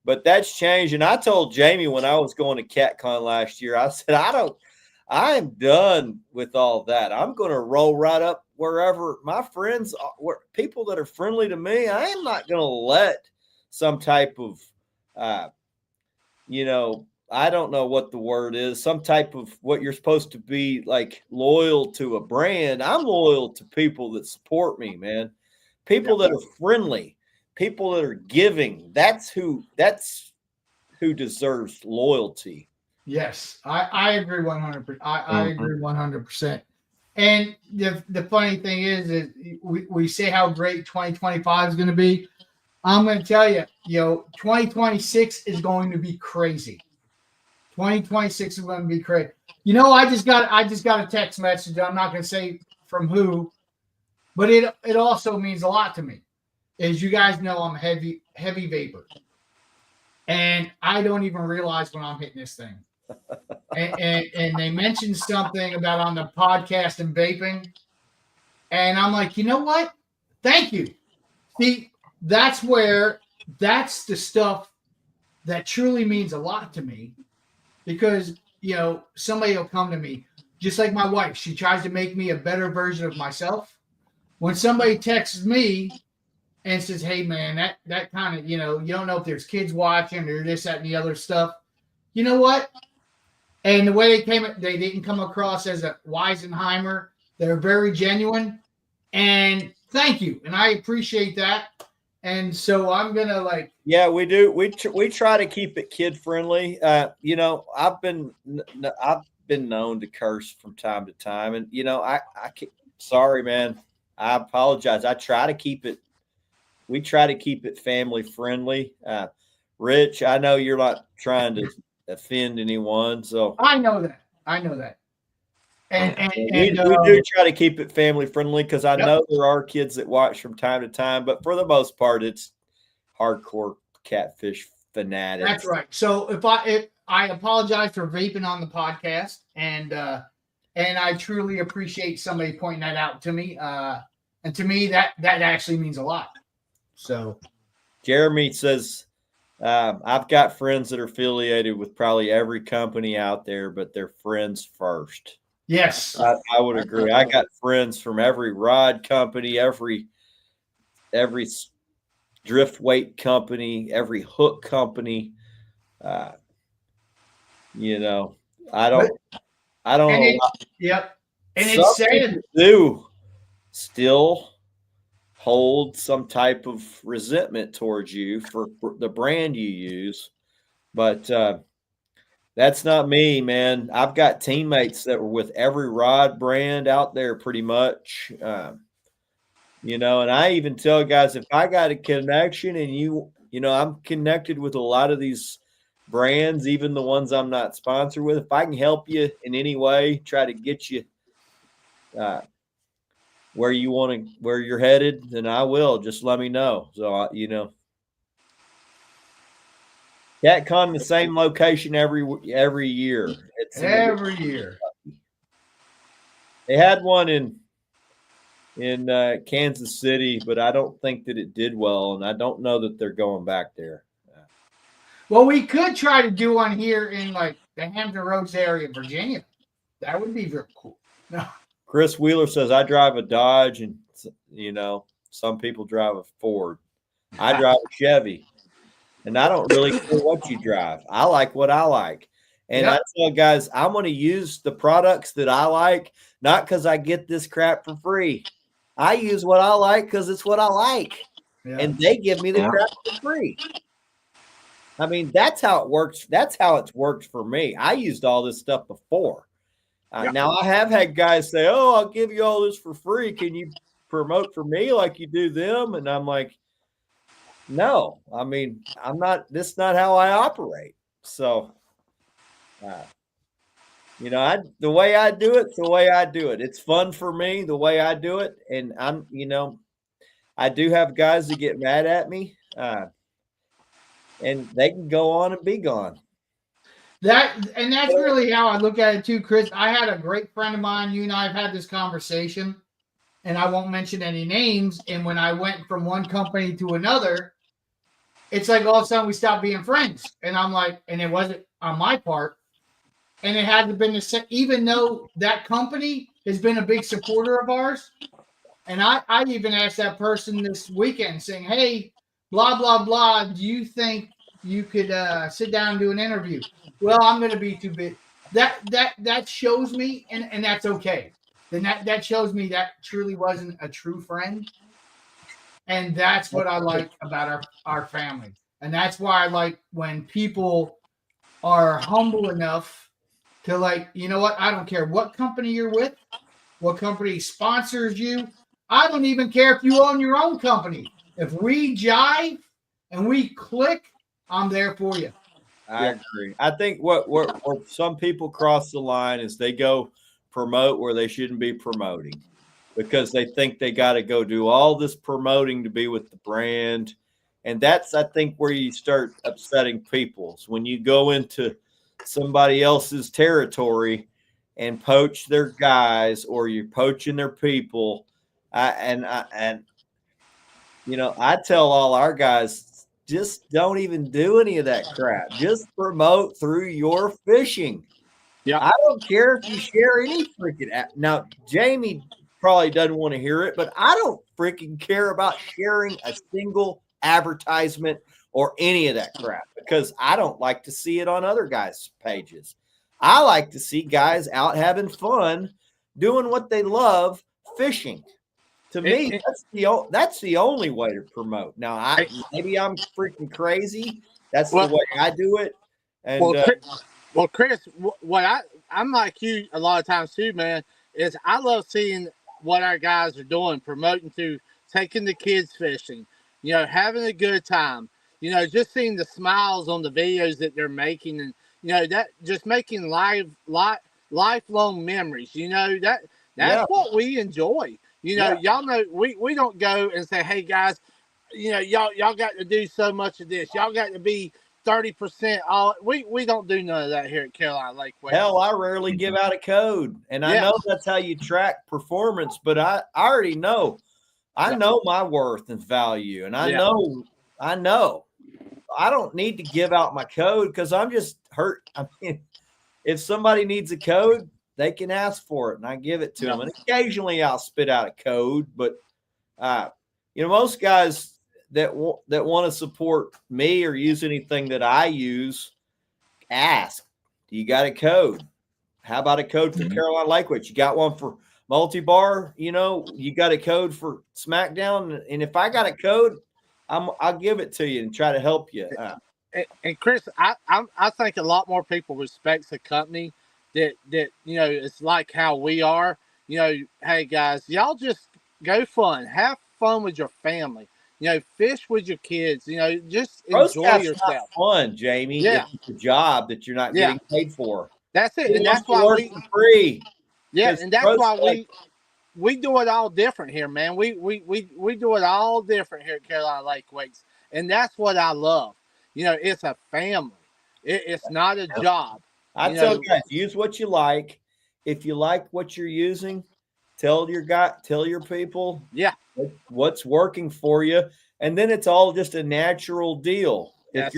But that's changed. And I told Jamie when I was going to CatCon last year, I said, I am done with all that. I'm going to roll right up wherever my friends are, people that are friendly to me. I am not going to let some type of, I don't know what the word is, some type of what you're supposed to be like loyal to a brand. I'm loyal to people that support me, man. People that are friendly, people that are giving. That's who deserves loyalty. Yes, I agree 100%. I agree 100%. And the funny thing is we say how great 2025 is going to be. I'm going to tell you, 2026 is going to be crazy. 2026 is going to be crazy. I just got a text message. I'm not going to say from who, but it also means a lot to me. As you guys know, I'm a heavy vapor, and I don't even realize when I'm hitting this thing. And they mentioned something about on the podcast and vaping, and I'm like, you know what? Thank you. See, that's the stuff that truly means a lot to me, because somebody will come to me, just like my wife. She tries to make me a better version of myself. When somebody texts me and says, hey man, that kind of, you don't know if there's kids watching or this, that, and the other stuff. You know what? And the way they didn't come across as a Weisenheimer. They're very genuine. And thank you. And I appreciate that. And so I'm going to yeah, we do. We try to keep it kid friendly. I've been known to curse from time to time, and sorry, man. I apologize. We try to keep it family friendly. Rich, I know you're not trying to offend anyone, so I know that. And we do try to keep it family friendly, because I know there are kids that watch from time to time, but for the most part, it's hardcore catfish fanatics. That's right. So if I apologize for vaping on the podcast, and I truly appreciate somebody pointing that out to me. And to me, that actually means a lot. So Jeremy says, I've got friends that are affiliated with probably every company out there, but they're friends first. Yes, I would agree. I got friends from every rod company, every drift weight company, every hook company. I don't know. Yep. And Some it's saying do still hold some type of resentment towards you for the brand you use, but that's not me, man. I've got teammates that were with every rod brand out there pretty much. And I even tell guys, if I got a connection and I'm connected with a lot of these brands, even the ones I'm not sponsored with, if I can help you in any way, try to get you where you're headed, then I will. Just let me know. So, CatCon, the same location every year. It's every year. They had one in Kansas City, but I don't think that it did well, and I don't know that they're going back there. Well, we could try to do one here in the Hampton Roads area of Virginia. That would be very cool. No. Chris Wheeler says, I drive a Dodge, and some people drive a Ford. I drive a Chevy. And I don't really care what you drive. I like what I like. And I tell guys, I'm going to use the products that I like, not because I get this crap for free. I use what I like because it's what I like. Yeah. And they give me the crap for free. I mean, that's how it works. That's how it's worked for me. I used all this stuff before. Now I have had guys say, "Oh, I'll give you all this for free. Can you promote for me like you do them?" And I'm like, "No, I mean, I'm not. This is not how I operate." So, uh, the way I do it's the way I do it. It's fun for me the way I do it, and I do have guys that get mad at me, and they can go on and be gone. That's really how I look at it too, Chris. I had a great friend of mine. You and I have had this conversation, and I won't mention any names. And when I went from one company to another, it's like all of a sudden we stopped being friends. And I'm like, and it wasn't on my part, and it hadn't been the same, even though that company has been a big supporter of ours. And I even asked that person this weekend saying, hey, blah, blah, blah, do you think you could sit down and do an interview? Well, I'm going to be too big. That shows me, and that's okay. Then that shows me that truly wasn't a true friend. And that's what I like about our family. And that's why I like when people are humble enough to like, you know what? I don't care what company you're with, what company sponsors you. I don't even care if you own your own company. If we jive and we click, I'm there for you. I agree. I think what some people cross the line is they go promote where they shouldn't be promoting because they think they got to go do all this promoting to be with the brand. And that's, I think, where you start upsetting people. So when you go into somebody else's territory and poach their guys or you're poaching their people, I tell all our guys, just don't even do any of that crap. Just promote through your fishing. Yeah. I don't care if you share any freaking app. Now, Jamie probably doesn't want to hear it, but I don't freaking care about sharing a single advertisement or any of that crap because I don't like to see it on other guys' pages. I like to see guys out having fun, doing what they love, fishing. To me, that's the only way to promote. Now, maybe I'm freaking crazy. That's the way I do it. And Chris, what I'm like you a lot of times too, man. Is I love seeing what our guys are doing, promoting to taking the kids fishing, having a good time, just seeing the smiles on the videos that they're making, and that just making lifelong memories. That's what we enjoy. Y'all know we don't go and say, hey guys, y'all got to do so much of this. Y'all got to be 30% all. We don't do none of that here at Carolina Lake Way. Hell, I rarely give out a code, and I know that's how you track performance. But I already know, I know my worth and value, and I know. I don't need to give out my code because I'm just hurt. I mean, if somebody needs a code, they can ask for it, and I give it to them. And occasionally, I'll spit out a code, but most guys that want to support me or use anything that I use, ask, do you got a code? How about a code for Carolina Lakeway? You got one for multi-bar? You got a code for SmackDown? And if I got a code, I'll give it to you and try to help you. And Chris, I think a lot more people respects a company that it's like how we are. Hey guys, y'all just go fun, have fun with your family. Fish with your kids. Just enjoy yourself. Fun, Jamie. Yeah, it's a job that you're not getting paid for. That's it, and that's why we free. Yeah, and that's why we do it all different here, man. We do it all different here at Carolina Lake Wakes, and that's what I love. It's a family. It's not a job. I tell guys, use what you like. If you like what you're using, tell your people what's working for you, and then it's all just a natural deal. If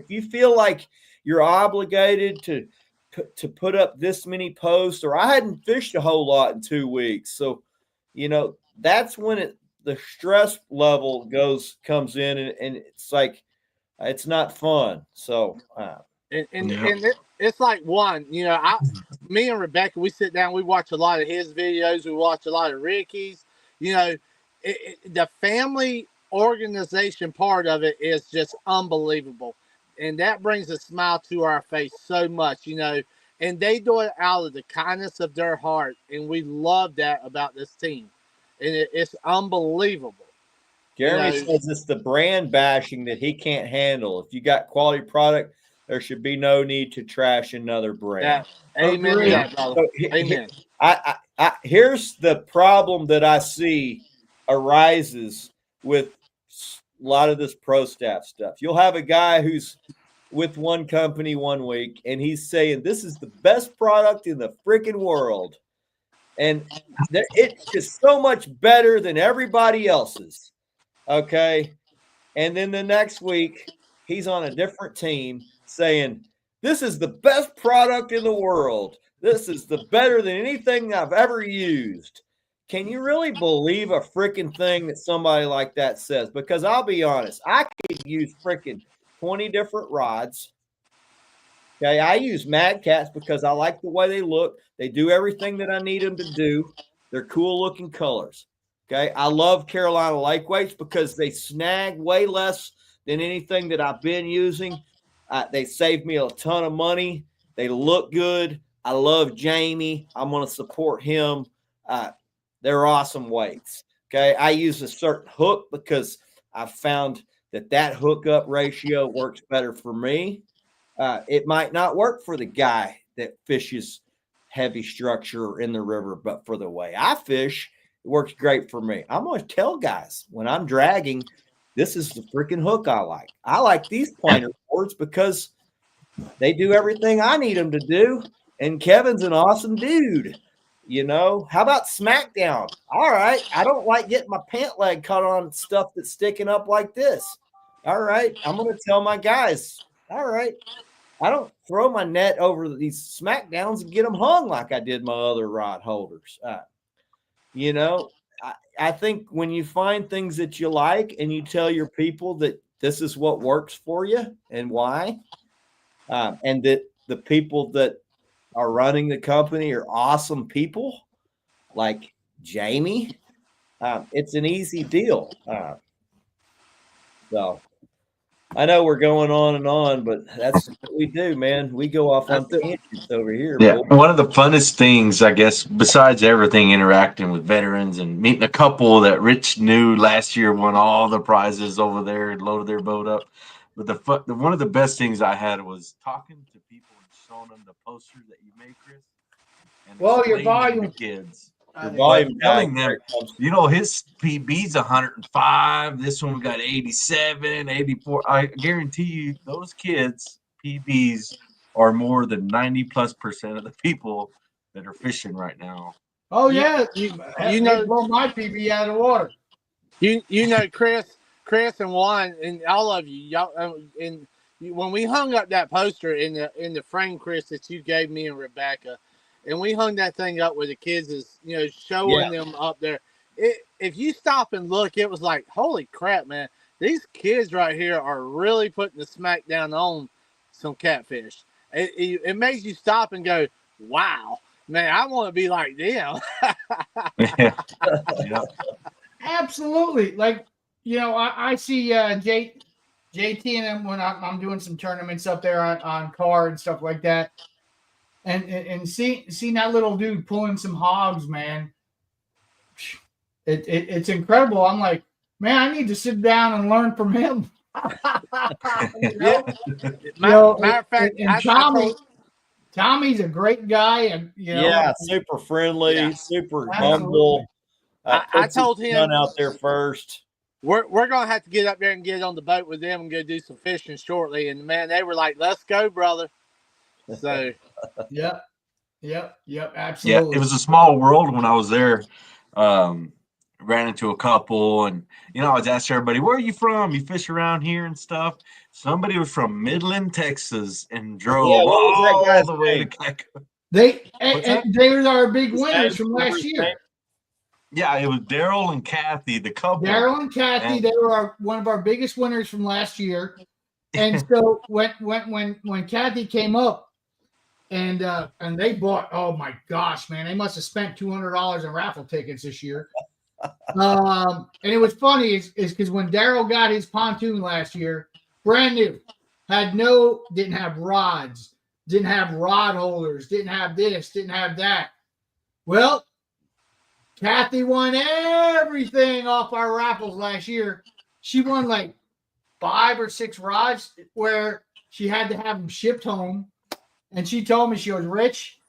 you feel like you're obligated to put up this many posts, or I hadn't fished a whole lot in 2 weeks, so that's when the stress level comes in, and it's like it's not fun. So it's like me and Rebecca, we sit down, we watch a lot of his videos, we watch a lot of Ricky's. The family organization part of it is just unbelievable. and that brings a smile to our face so much, and they do it out of the kindness of their heart, and we love that about this team, and it's unbelievable. Jeremy says it's the brand bashing that he can't handle. If you got quality product, there should be no need to trash another brand. Amen to that, brother. So, amen. Here's the problem that I see arises with a lot of this pro staff stuff. You'll have a guy who's with one company one week, and he's saying this is the best product in the freaking world, and it's just so much better than everybody else's. Okay. And then the next week, he's on a different team saying, this is the best product in the world. This is the better than anything I've ever used. Can you really believe a freaking thing that somebody like that says? Because I'll be honest, I could use freaking 20 different rods. Okay. I use Mad Cats because I like the way they look. They do everything that I need them to do. They're cool looking colors. Okay, I love Carolina Lake Weights because they snag way less than anything that I've been using. They save me a ton of money. They look good. I love Jamie. I'm going to support him. They're awesome weights. Okay, I use a certain hook because I've found that hookup ratio works better for me. It might not work for the guy that fishes heavy structure in the river, but for the way I fish, it works great for me. I'm going to tell guys when I'm dragging, this is the freaking hook I like. I like these pointer boards because they do everything I need them to do. And Kevin's an awesome dude. How about SmackDown? All right. I don't like getting my pant leg caught on stuff that's sticking up like this. All right. I'm going to tell my guys, all right. I don't throw my net over these SmackDowns and get them hung like I did my other rod holders. I think when you find things that you like and you tell your people that this is what works for you and why, and that the people that are running the company are awesome people like Jamie, it's an easy deal. So I know we're going on and on, but that's what we do, man. We go off on tangents over here. Yeah, one of the funnest things, I guess, besides everything, interacting with veterans and meeting a couple that Rich knew last year won all the prizes over there and loaded their boat up. But one of the best things I had was talking to people and showing them the posters that you made, Chris. And your volume, to kids. Telling them, his PB's 105. This one got 87, 84. I guarantee you, those kids' PBs are more than 90+% of the people that are fishing right now. Oh yeah, blow my PB out of the water. Chris, and Juan, and all of you, y'all, and when we hung up that poster in the frame, Chris, that you gave me and Rebecca. And we hung that thing up where the kids is, showing them up there. If you stop and look, it was like, holy crap, man. These kids right here are really putting the smack down on some catfish. It makes you stop and go, wow, man, I want to be like them. Yeah. Absolutely. Like, I see JT and them when I'm doing some tournaments up there on car and stuff like that. And seeing that little dude pulling some hogs, man, it's incredible. I'm like, man, I need to sit down and learn from him. Matter of fact, Tommy's a great guy, and super friendly, super humble. I told him out there first. We're gonna have to get up there and get on the boat with them and go do some fishing shortly. And man, they were like, "Let's go, brother." So, yep, absolutely. Yeah, it was a small world when I was there. Ran into a couple, and I was asking everybody, "Where are you from? You fish around here and stuff?" Somebody was from Midland, Texas, and drove all the way to CATCON. They were our big winners from last year. Yeah, it was Daryl and Kathy, the couple. Daryl and Kathy, they were one of our biggest winners from last year. And so when Kathy came up, and they bought, oh my gosh, man, they must have spent $200 in raffle tickets this year. And it was funny is because when Daryl got his pontoon last year, brand new, didn't have rods, didn't have rod holders, didn't have this, didn't have that. Well, Kathy won everything off our raffles last year. She won like 5 or 6 rods where she had to have them shipped home. And she told me, she goes, Rich,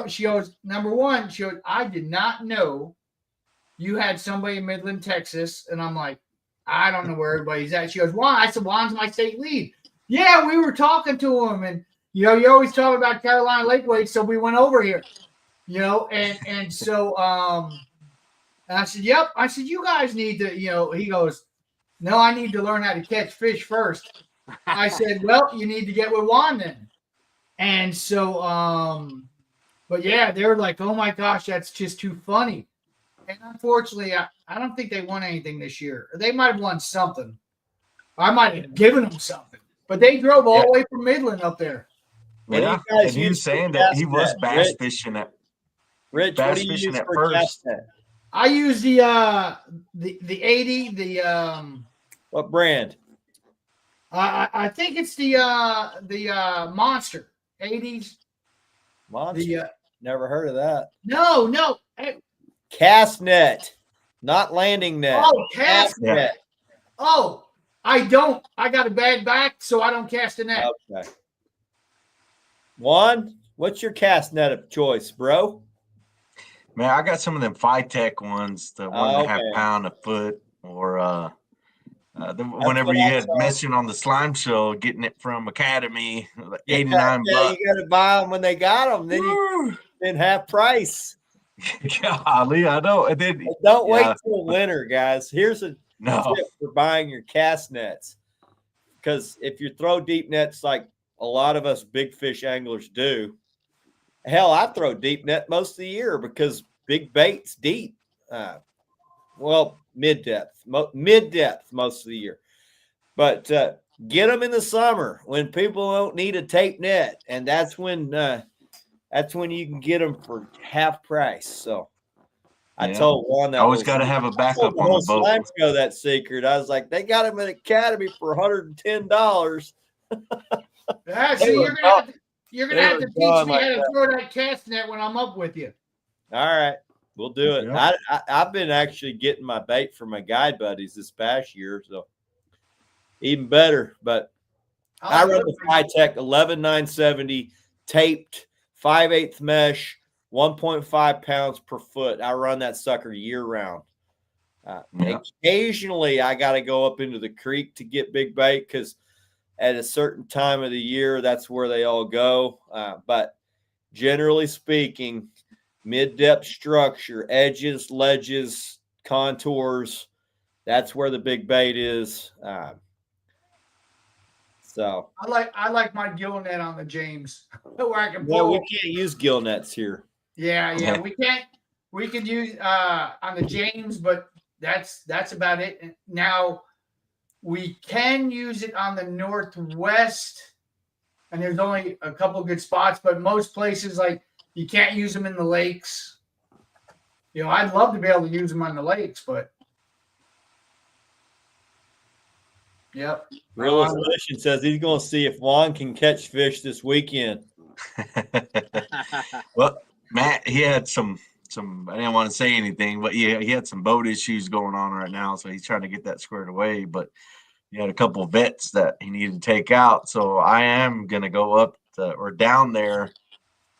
she goes, number one, she goes, I did not know you had somebody in Midland, Texas. And I'm like, I don't know where everybody's at. She goes, Juan. I said, Juan's my state lead. Yeah, we were talking to him. And, you know, you always talk about Carolina Lake weight, so we went over here. You know, and so and I said, yep. I said, you guys need to, you know, he goes, no, I need to learn how to catch fish first. I said, well, you need to get with Juan then. And so, but yeah, they're like, oh my gosh, that's just too funny. And unfortunately, I don't think they won anything this year. They might have won something. I might have given them something. But they drove all the way from Midland up there. Yeah, and he was saying that he was bass fishing at Rich, what do you use at for first. I use the 80, the what brand? I think it's the Monster 80s. Monster. Never heard of that. No. Cast net, not landing net. Oh, cast net. net. Oh, I don't. I got a bad back, so I don't cast a net. Okay. Juan, what's your cast net of choice, bro? Man, I got some of them Phytech ones, the 1.5 pound a foot, or whenever you had mentioned on the slime show, getting it from Academy, like $89. Yeah, you got to buy them when they got them. Then you half price. Golly, I know. And then don't wait till winter, guys. Here's a No. tip for buying your cast nets. Because if you throw deep nets like a lot of us big fish anglers do, hell, I throw deep net most of the year because big bait's deep. Well, mid-depth most of the year. But get them in the summer when people don't need a tape net, and that's when you can get them for half price. So I told Juan that I always got to have a backup on the boat. Slime show that secret. I was like, they got them at Academy for $110. Yeah, see, you're gonna have to teach me how to throw that cast net when I'm up with you. All right, we'll do it. Yeah. I've been actually getting my bait from my guide buddies this past year, so even better. But I run the Phytech 11970 taped 5/8 mesh, 1.5 pounds per foot. I run that sucker year round. Occasionally, I got to go up into the creek to get big bait because at a certain time of the year, that's where they all go. But generally speaking, mid-depth structure, edges, ledges, contours, that's where the big bait is. So I like my gill net on the James where I can pull. Well, we can't use gill nets here. Yeah, we can't. We could use on the James, but that's about it. Now we can use it on the Northwest, and there's only a couple good spots, but most places like you can't use them in the lakes. You know, I'd love to be able to use them on the lakes, but yep. Real Solution says he's going to see if Juan can catch fish this weekend. Well, Matt, he had some. I didn't want to say anything, but he had some boat issues going on right now, so he's trying to get that squared away. But he had a couple of vets that he needed to take out, so I am going to go up or down there.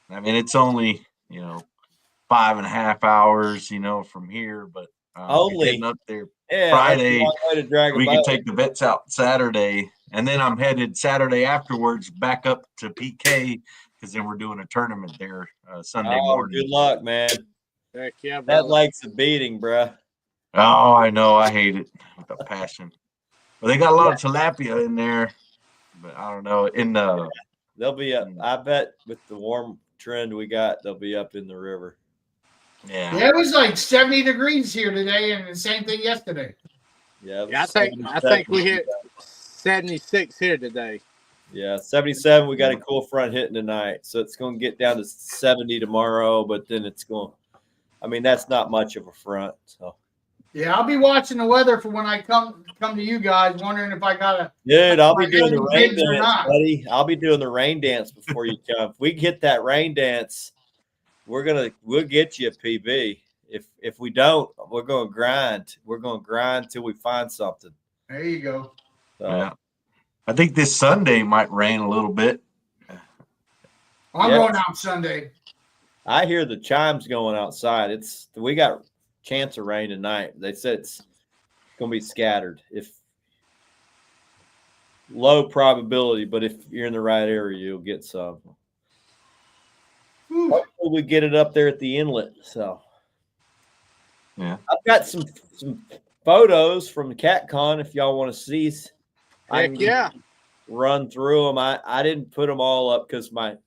I mean, it's only 5.5 hours, from here, but only up there Yeah, Friday. We can take the vets out Saturday, and then I'm headed Saturday afterwards back up to PK because then we're doing a tournament there Sunday morning. Good luck, man. Heck yeah, that lake's a beating, bruh. Oh, I know. I hate it with a passion. Well, they got a lot of tilapia in there, but I don't know. They'll be up. I bet with the warm trend we got, they'll be up in the river. Yeah, it was like 70 degrees here today, and the same thing yesterday. Yeah, I think we hit 76 here today. Yeah, 77. We got a cool front hitting tonight, so it's going to get down to 70 tomorrow. But then it's going. I mean, that's not much of a front. So Yeah, I'll be watching the weather for when I come to you guys, wondering if I gotta. Dude, I'll be doing the rain gigs or dance, not. buddy. I'll be doing the rain dance before you come. If we get that rain dance, we'll get you a PB. If we don't, we're gonna grind. We're gonna grind till we find something. There you go. So, Yeah. I think this Sunday might rain a little bit. I'm Yes. going out Sunday. I hear the chimes going outside. We got chance of rain tonight. They said it's gonna be scattered. If low probability, but if you're in the right area, you'll get some. Hopefully we get it up there at the inlet. So Yeah, I've got some photos from the CATCON if y'all want to see. I Heck can yeah. run through them. I didn't put them all up because my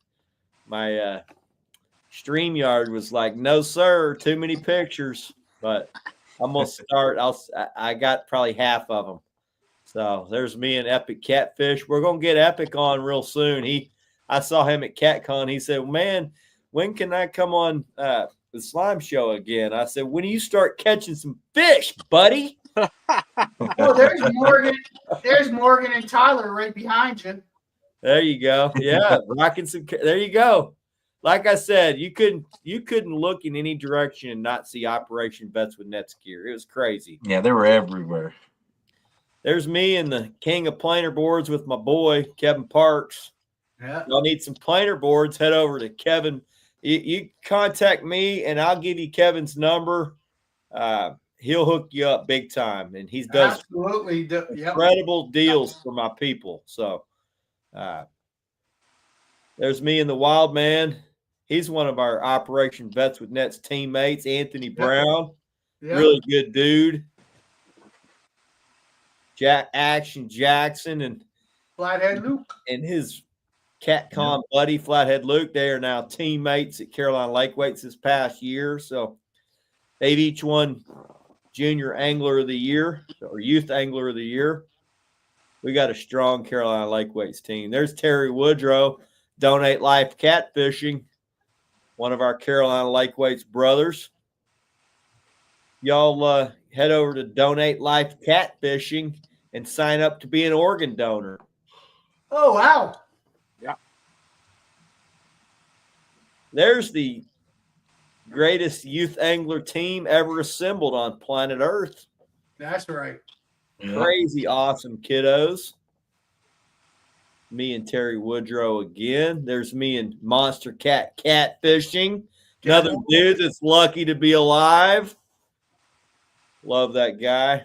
StreamYard was like, no sir, too many pictures. But I'm gonna start. I got probably half of them. So there's me and Epic Catfish. We're gonna get Epic on real soon. I saw him at CatCon. He said, "Man, when can I come on the Slime Show again?" I said, "When do you start catching some fish, buddy?" Oh, there's Morgan. There's Morgan and Tyler right behind you. There you go. Yeah, rocking some. There you go. Like I said, you couldn't look in any direction and not see Operation Vets with Nets gear. It was crazy. yeah, they were everywhere. There's me and the king of planer boards with my boy Kevin Parks. Yeah. Y'all need some planer boards, head over to Kevin. You contact me and I'll give you Kevin's number. He'll hook you up big time. And he does absolutely incredible deals for my people. So there's me and the Wild Man. He's one of our Operation Vets with Nets teammates, Anthony Brown. Yep. Really good dude. Action Jackson and Flathead Luke and his CatCon buddy Flathead Luke. They are now teammates at Carolina Lake Weights this past year. So they've each won Junior Angler of the Year or Youth Angler of the Year. We got a strong Carolina Lake Weights team. There's Terry Woodrow, Donate Life Catfishing, one of our Carolina Lake Weights brothers. Y'all head over to Donate Life Catfishing and sign up to be an organ donor. Oh, wow. Yeah. There's the greatest youth angler team ever assembled on planet Earth. That's right. Yeah. Crazy awesome kiddos. Me and Terry Woodrow again. There's me and Monster Cat Catfishing. Another dude that's lucky to be alive. Love that guy.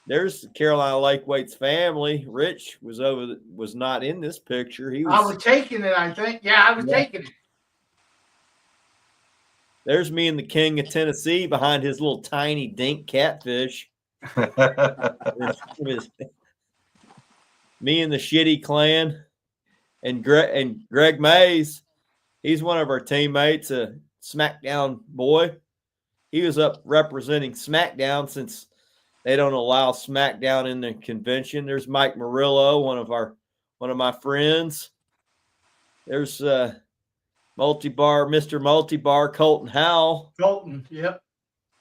There's the Carolina Lake Weights family. Rich was not in this picture. I was taking it, I think. Yeah, I was taking it. There's me and the King of Tennessee behind his little tiny dink catfish. Me and the Shitty Clan and Greg Mays. He's one of our teammates, a SmackDown boy. He was up representing SmackDown since they don't allow SmackDown in the convention. There's Mike Murillo, one of my friends. There's Mr. Multi-Bar, Colton Howell. Colton, yep.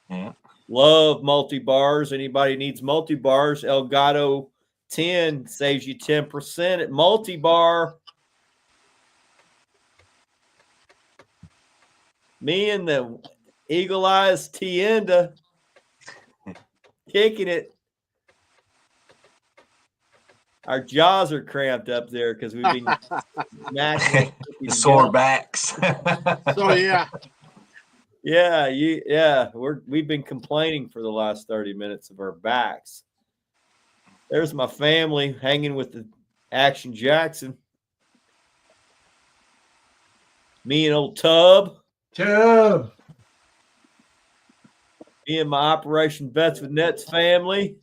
Yeah. Love multi-bars. Anybody needs multi-bars, Elgato 10 saves you 10% at multi-bar. Me and the Eagle Eyes Tienda kicking it. Our jaws are cramped up there because we've been smashing the sore backs. So we've been complaining for the last 30 minutes of our backs. There's my family hanging with the Action Jackson. Me and old Tub. Me and my Operation Vets with Nets family.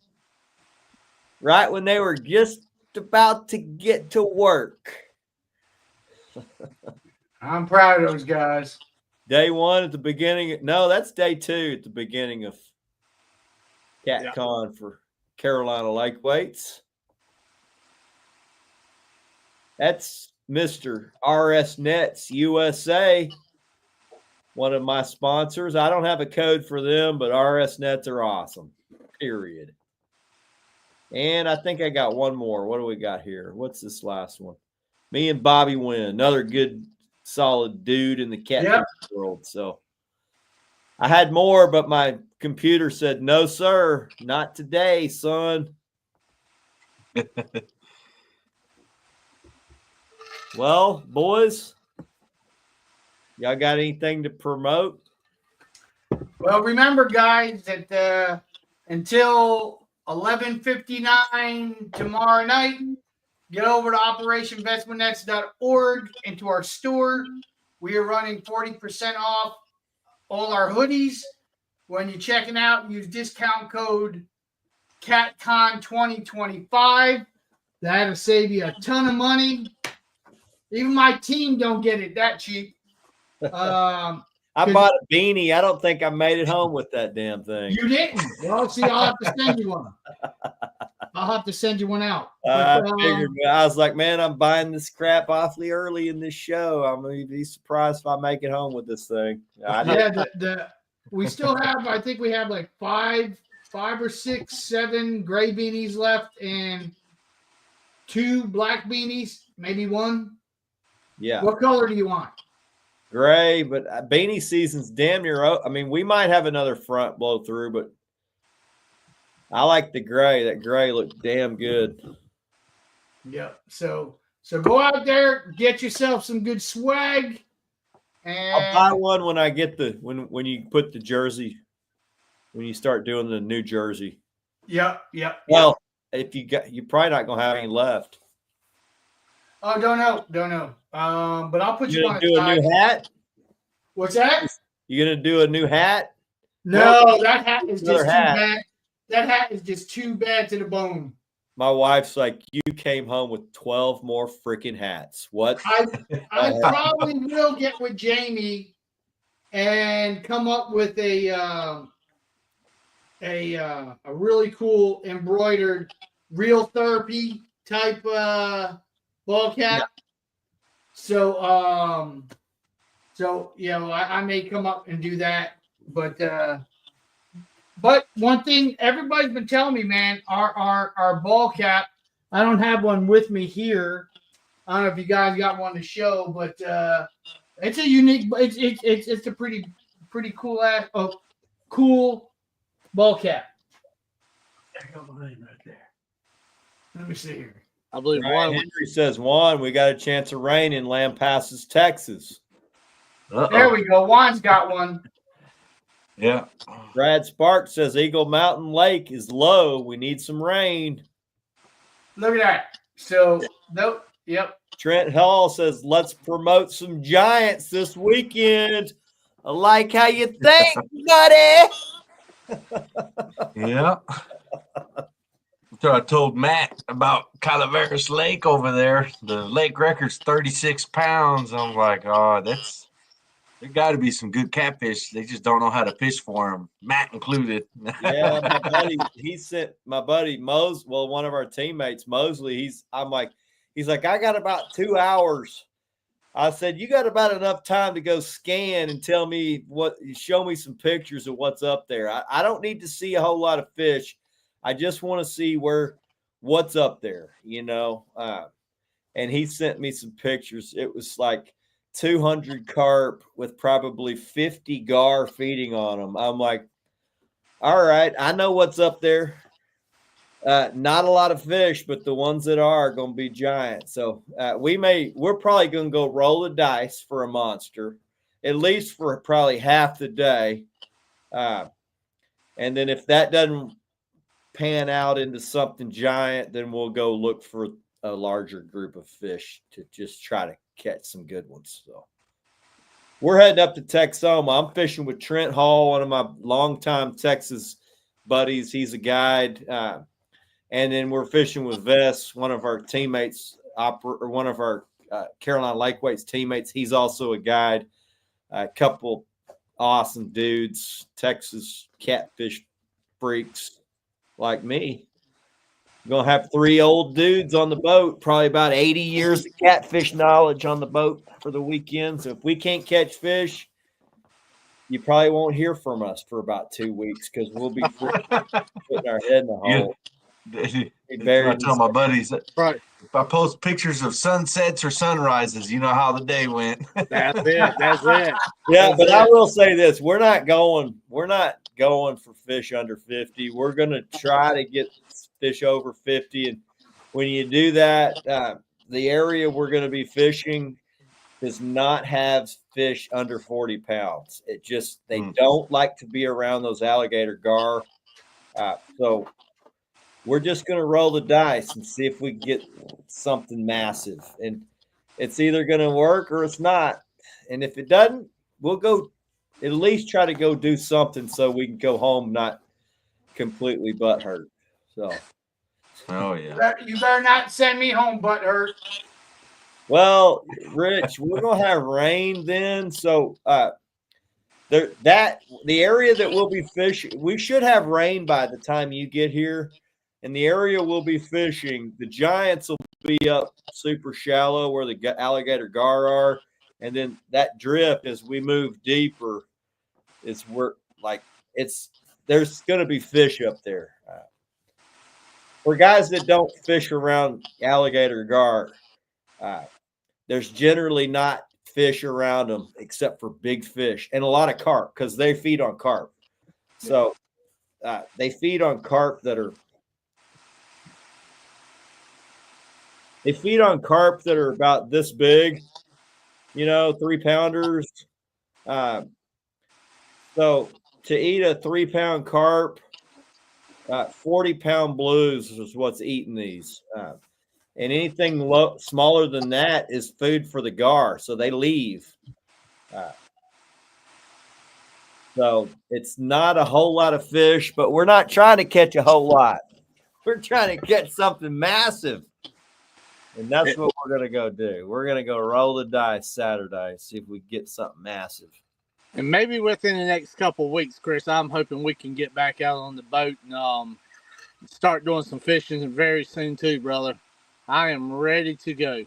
Right when they were just about to get to work. I'm proud of those guys. Day one at the beginning. No, that's day two at the beginning of CatCon for Carolina Lake Weights. That's Mr. RS Nets USA. one of my sponsors. I don't have a code for them, but RS nets are awesome. Period. And I think I got one more. What do we got here? What's this last one? Me and Bobby Wynn, another good, solid dude in the catfish world. So I had more, but my computer said, no, sir, not today, son. Well, boys, y'all got anything to promote? Well, remember, guys, that until 11:59 tomorrow night, get over to OperationVestmentNets.org into our store. We are running 40% off all our hoodies. When you're checking out, use discount code CATCON 2025. That'll save you a ton of money. Even my team don't get it that cheap. I bought a beanie. I don't think I made it home with that damn thing. You didn't? Well, see, I'll have to send you one. I'll have to send you one out. I figured. I was like, man, I'm buying this crap awfully early in this show. I'm going to be surprised if I make it home with this thing. We still have, I think we have like five or six, 7 gray beanies left and 2 black beanies, maybe one. Yeah. What color do you want? Gray, but beanie season's damn near. I mean, we might have another front blow through, but I like the gray. That gray looks damn good. Yeah. So go out there, get yourself some good swag. And I'll buy one when I get when you put the jersey, when you start doing the new jersey. Yeah. Well, if you're probably not gonna have any left. Oh, don't know. But I'll put you on do a new hat. What's that? You gonna do a new hat? No, that hat is just too hat. bad. That hat is just too bad to the bone. My wife's like, you came home with 12 more freaking hats. What? I probably will get with Jamie and come up with a really cool embroidered real therapy type ball cap. Yeah. So I may come up and do that, but one thing everybody's been telling me, man, our ball cap. I don't have one with me here. I don't know if you guys got one to show, but it's a unique. It's a pretty cool cool ball cap. I got my name right there. Let me see here. I believe Ryan Henry says, Juan, we got a chance of rain in Lampasas, Texas. There we go. Juan's got one. Yeah. Brad Sparks says Eagle Mountain Lake is low. We need some rain. Look at that. So, nope. Yep. Trent Hall says, let's promote some Giants this weekend. I like how you think, buddy. Yeah. So I told Matt about Calaveras Lake over there. The lake record's 36 pounds. I'm like, oh, there got to be some good catfish. They just don't know how to fish for them, Matt included. Yeah, my buddy, he sent my buddy one of our teammates, Mosley. He's like, I got about 2 hours. I said, you got about enough time to go scan and show me some pictures of what's up there. I don't need to see a whole lot of fish. I just want to see what's up there, and he sent me some pictures. It was like 200 carp with probably 50 gar feeding on them. I'm like, all right, I know what's up there. Not a lot of fish, but the ones that are going to be giant. So we're probably going to go roll the dice for a monster, at least for probably half the day. And then if that doesn't pan out into something giant, then we'll go look for a larger group of fish to just try to catch some good ones. So we're heading up to Texoma. I'm fishing with Trent Hall, one of my longtime Texas buddies. He's a guide. And then we're fishing with Vess, one of our teammates, one of our Carolina Lake Weights teammates. He's also a guide. A couple awesome dudes, Texas catfish freaks like me. We're going to have 3 old dudes on the boat, probably about 80 years of catfish knowledge on the boat for the weekend. So if we can't catch fish, you probably won't hear from us for about 2 weeks because we'll be putting our head in the hole. I tell my buddies that Right. if I post pictures of sunsets or sunrises, you know how the day went. That's it. That's it. Yeah, That's but it. I will say this: we're not going for fish under 50. We're going to try to get fish over 50, and when you do that, the area we're going to be fishing does not have fish under 40 pounds. It just they don't like to be around those alligator gar. So we're just going to roll the dice and see if we get something massive, and it's either going to work or it's not. And if it doesn't, we'll go at least try to go do something so we can go home not completely butthurt. So, oh yeah, You better not send me home butthurt. well, Rich, we're gonna have rain then, so the area that we'll be fishing, we should have rain by the time you get here. And the area we'll be fishing, the giants will be up super shallow where the alligator gar are. And then that drip, as we move deeper, is where there's going to be fish up there. For guys that don't fish around alligator gar, there's generally not fish around them except for big fish and a lot of carp because they feed on carp. So they feed on carp that are about this big, 3-pounders. So to eat a 3-pound carp, 40-pound blues is what's eating these. And anything smaller than that is food for the gar. So they leave. So it's not a whole lot of fish, but we're not trying to catch a whole lot. We're trying to catch something massive. And that's what we're going to go do. We're going to go roll the dice Saturday, see if we get something massive. And maybe within the next couple of weeks, Chris, I'm hoping we can get back out on the boat and start doing some fishing very soon too, brother. I am ready to go.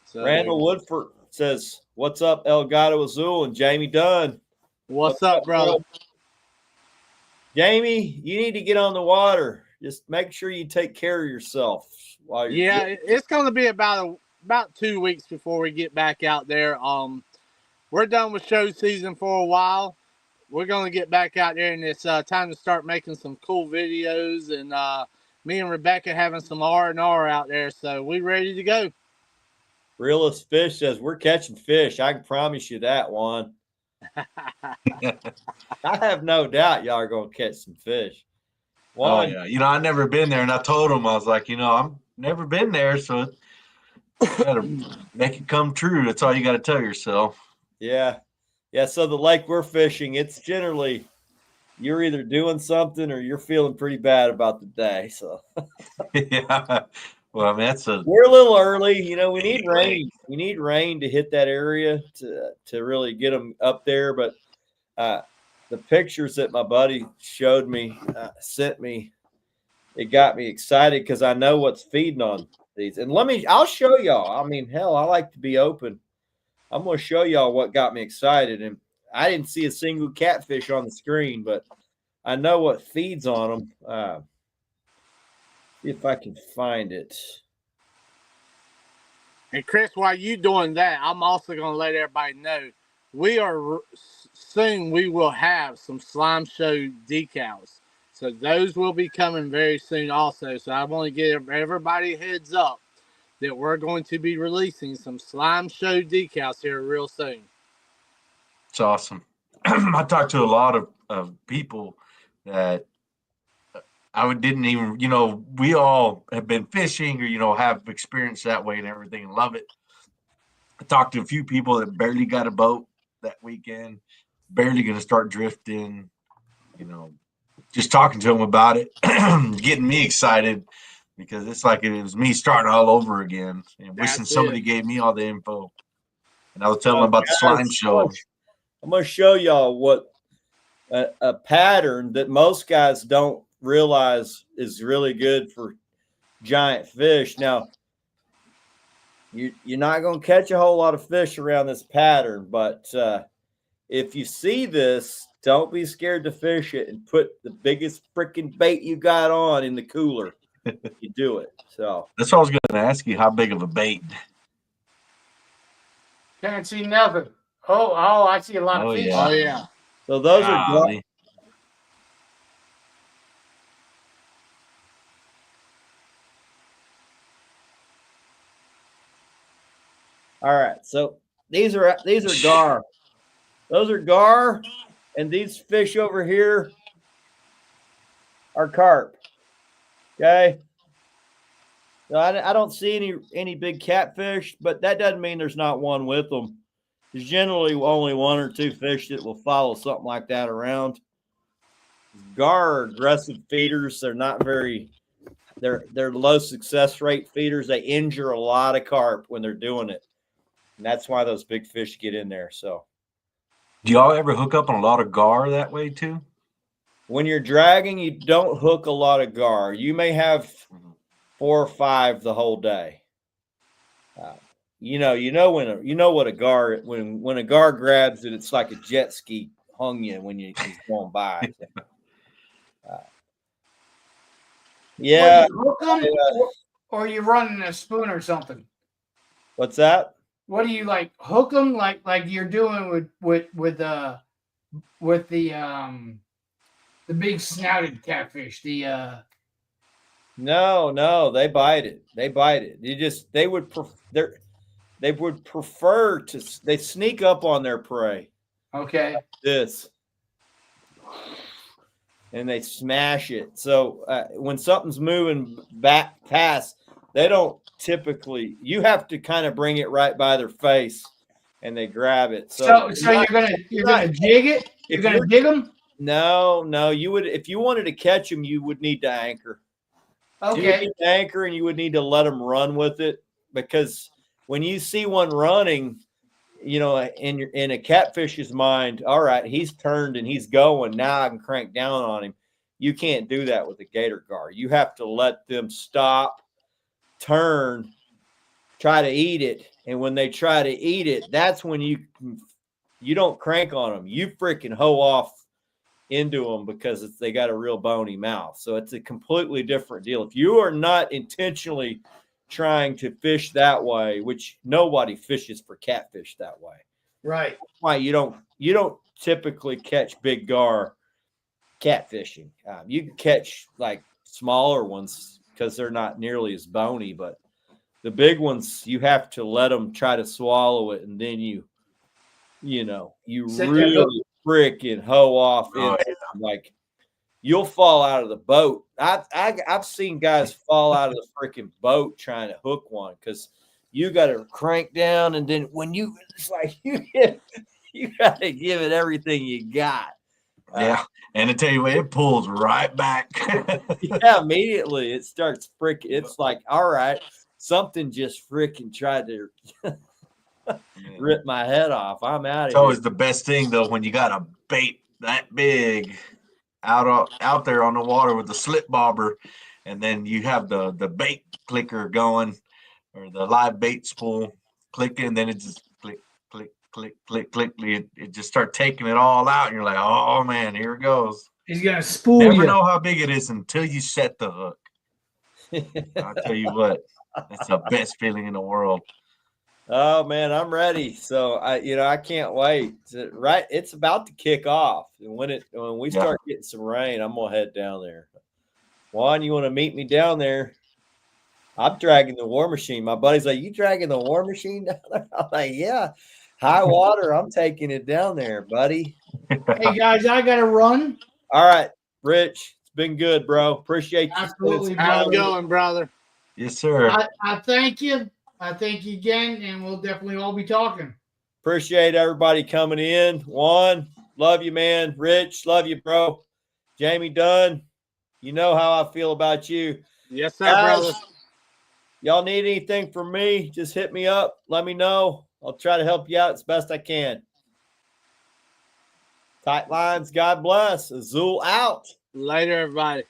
So, Randall Woodford says, "What's up, El Gato Azul?" And Jamie Dunn. What's up, brother? Jamie, you need to get on the water. Just make sure you take care of yourself while you're it's going to be about 2 weeks before we get back out there. We're done with show season for a while. We're going to get back out there, and it's time to start making some cool videos. And me and Rebecca having some R&R out there, so we ready to go. Realist Fish says we're catching fish. I can promise you that one. I have no doubt y'all are going to catch some fish. Oh yeah, I've never been there, and I told him, I was like, I've never been there, so you gotta make it come true. That's all you got to tell yourself. Yeah. So the lake we're fishing, it's generally you're either doing something or you're feeling pretty bad about the day. So yeah. Well, I mean, we're a little early. We need rain. We need rain to hit that area to really get them up there. But the pictures that my buddy showed me, sent me, it got me excited because I know what's feeding on these. And I'll show y'all. I mean, hell, I like to be open. I'm going to show y'all what got me excited. And I didn't see a single catfish on the screen, but I know what feeds on them. See if I can find it. And Chris, while you doing that, I'm also going to let everybody know we will have some slime show decals. So those will be coming very soon also. So I want to give everybody a heads up that we're going to be releasing some slime show decals here real soon. It's awesome. I talked to a lot of people that didn't even, we all have been fishing or, have experience that way and everything and love it. I talked to a few people that barely got a boat that weekend, barely going to start drifting, just talking to them about it, getting me excited because it's like it was me starting all over again and wishing somebody gave me all the info. And I was telling them about the slime show. I'm going to show y'all what a pattern that most guys don't realize is really good for giant fish. Now, you're not going to catch a whole lot of fish around this pattern, but if you see this, don't be scared to fish it and put the biggest freaking bait you got on in the cooler. You do it. So that's what I was going to ask you. How big of a bait? Can't see nothing. Oh, I see a lot of fish. Oh yeah. So those are Golly. all right. So these are gar. Those are gar, and these fish over here are carp. Okay. So I don't see any big catfish, but that doesn't mean there's not one with them. There's generally only one or two fish that will follow something like that around. Gar are aggressive feeders. They're not very. They're low success rate feeders. They injure a lot of carp when they're doing it, and that's why those big fish get in there. So, Do y'all ever hook up on a lot of gar that way too? when you're dragging, you don't hook a lot of gar. You may have 4 or 5 the whole day. You know what a gar when a gar grabs it, it's like a jet ski hung you when he's going by. Yeah. What, you hook 'em, or are you running a spoon or something? What's that? What do you like? Hook them like you're doing with the big snouted catfish. No, they bite it. They would prefer to. They sneak up on their prey. Okay. Like this. And they smash it. So when something's moving back past, they don't typically. You have to kind of bring it right by their face, and they grab it. So you're gonna jig it. You're gonna jig them. No. You would, if you wanted to catch them, you would need to anchor. Okay. You would need to anchor, and you would need to let them run with it, because when you see one running, in a catfish's mind, all right, he's turned and he's going. Now I can crank down on him. You can't do that with a gator gar. You have to let them stop, turn, try to eat it. And when they try to eat it, that's when you don't crank on them. You freaking hoe off into them, because they got a real bony mouth. So it's a completely different deal. If you are not intentionally trying to fish that way, which nobody fishes for catfish that way. Right. That's why you don't typically catch big gar catfishing. You can catch like smaller ones because they're not nearly as bony, but the big ones, you have to let them try to swallow it, and then you really freaking hoe off. Like, you'll fall out of the boat. I've seen guys fall out of the freaking boat trying to hook one, because you got to crank down, and then when it's like you got to give it everything you got. Yeah, and I tell you what, it pulls right back. Yeah, immediately it starts freaking. It's like, all right, something just freaking tried to rip my head off. I'm out of here. It's always the best thing though when you got a bait that big out there on the water with the slip bobber, and then you have the bait clicker going, or the live bait spool clicking, and then it just click, click, click, click, click. It just start taking it all out, and you're like, oh man, here it goes. He's gonna spool you. Never know how big it is until you set the hook. I'll tell you what, that's the best feeling in the world. Oh man, I'm ready. So I can't wait. It's about to kick off, and when we start getting some rain, I'm gonna head down there. Juan, you want to meet me down there? I'm dragging the war machine. My buddy's like, "You dragging the war machine down there?" I'm like, "Yeah, high water. I'm taking it down there, buddy." Hey guys, I gotta run. All right, Rich, it's been good, bro. Appreciate you. Absolutely, How's it going, brother? Yes, sir. I thank you. I thank you again, and we'll definitely all be talking. Appreciate everybody coming in. Juan, love you, man. Rich, love you, bro. Jamie Dunn, you know how I feel about you. Yes, sir, brother. Y'all need anything from me, just hit me up. Let me know. I'll try to help you out as best I can. Tight lines, God bless. Azul out. Later, everybody.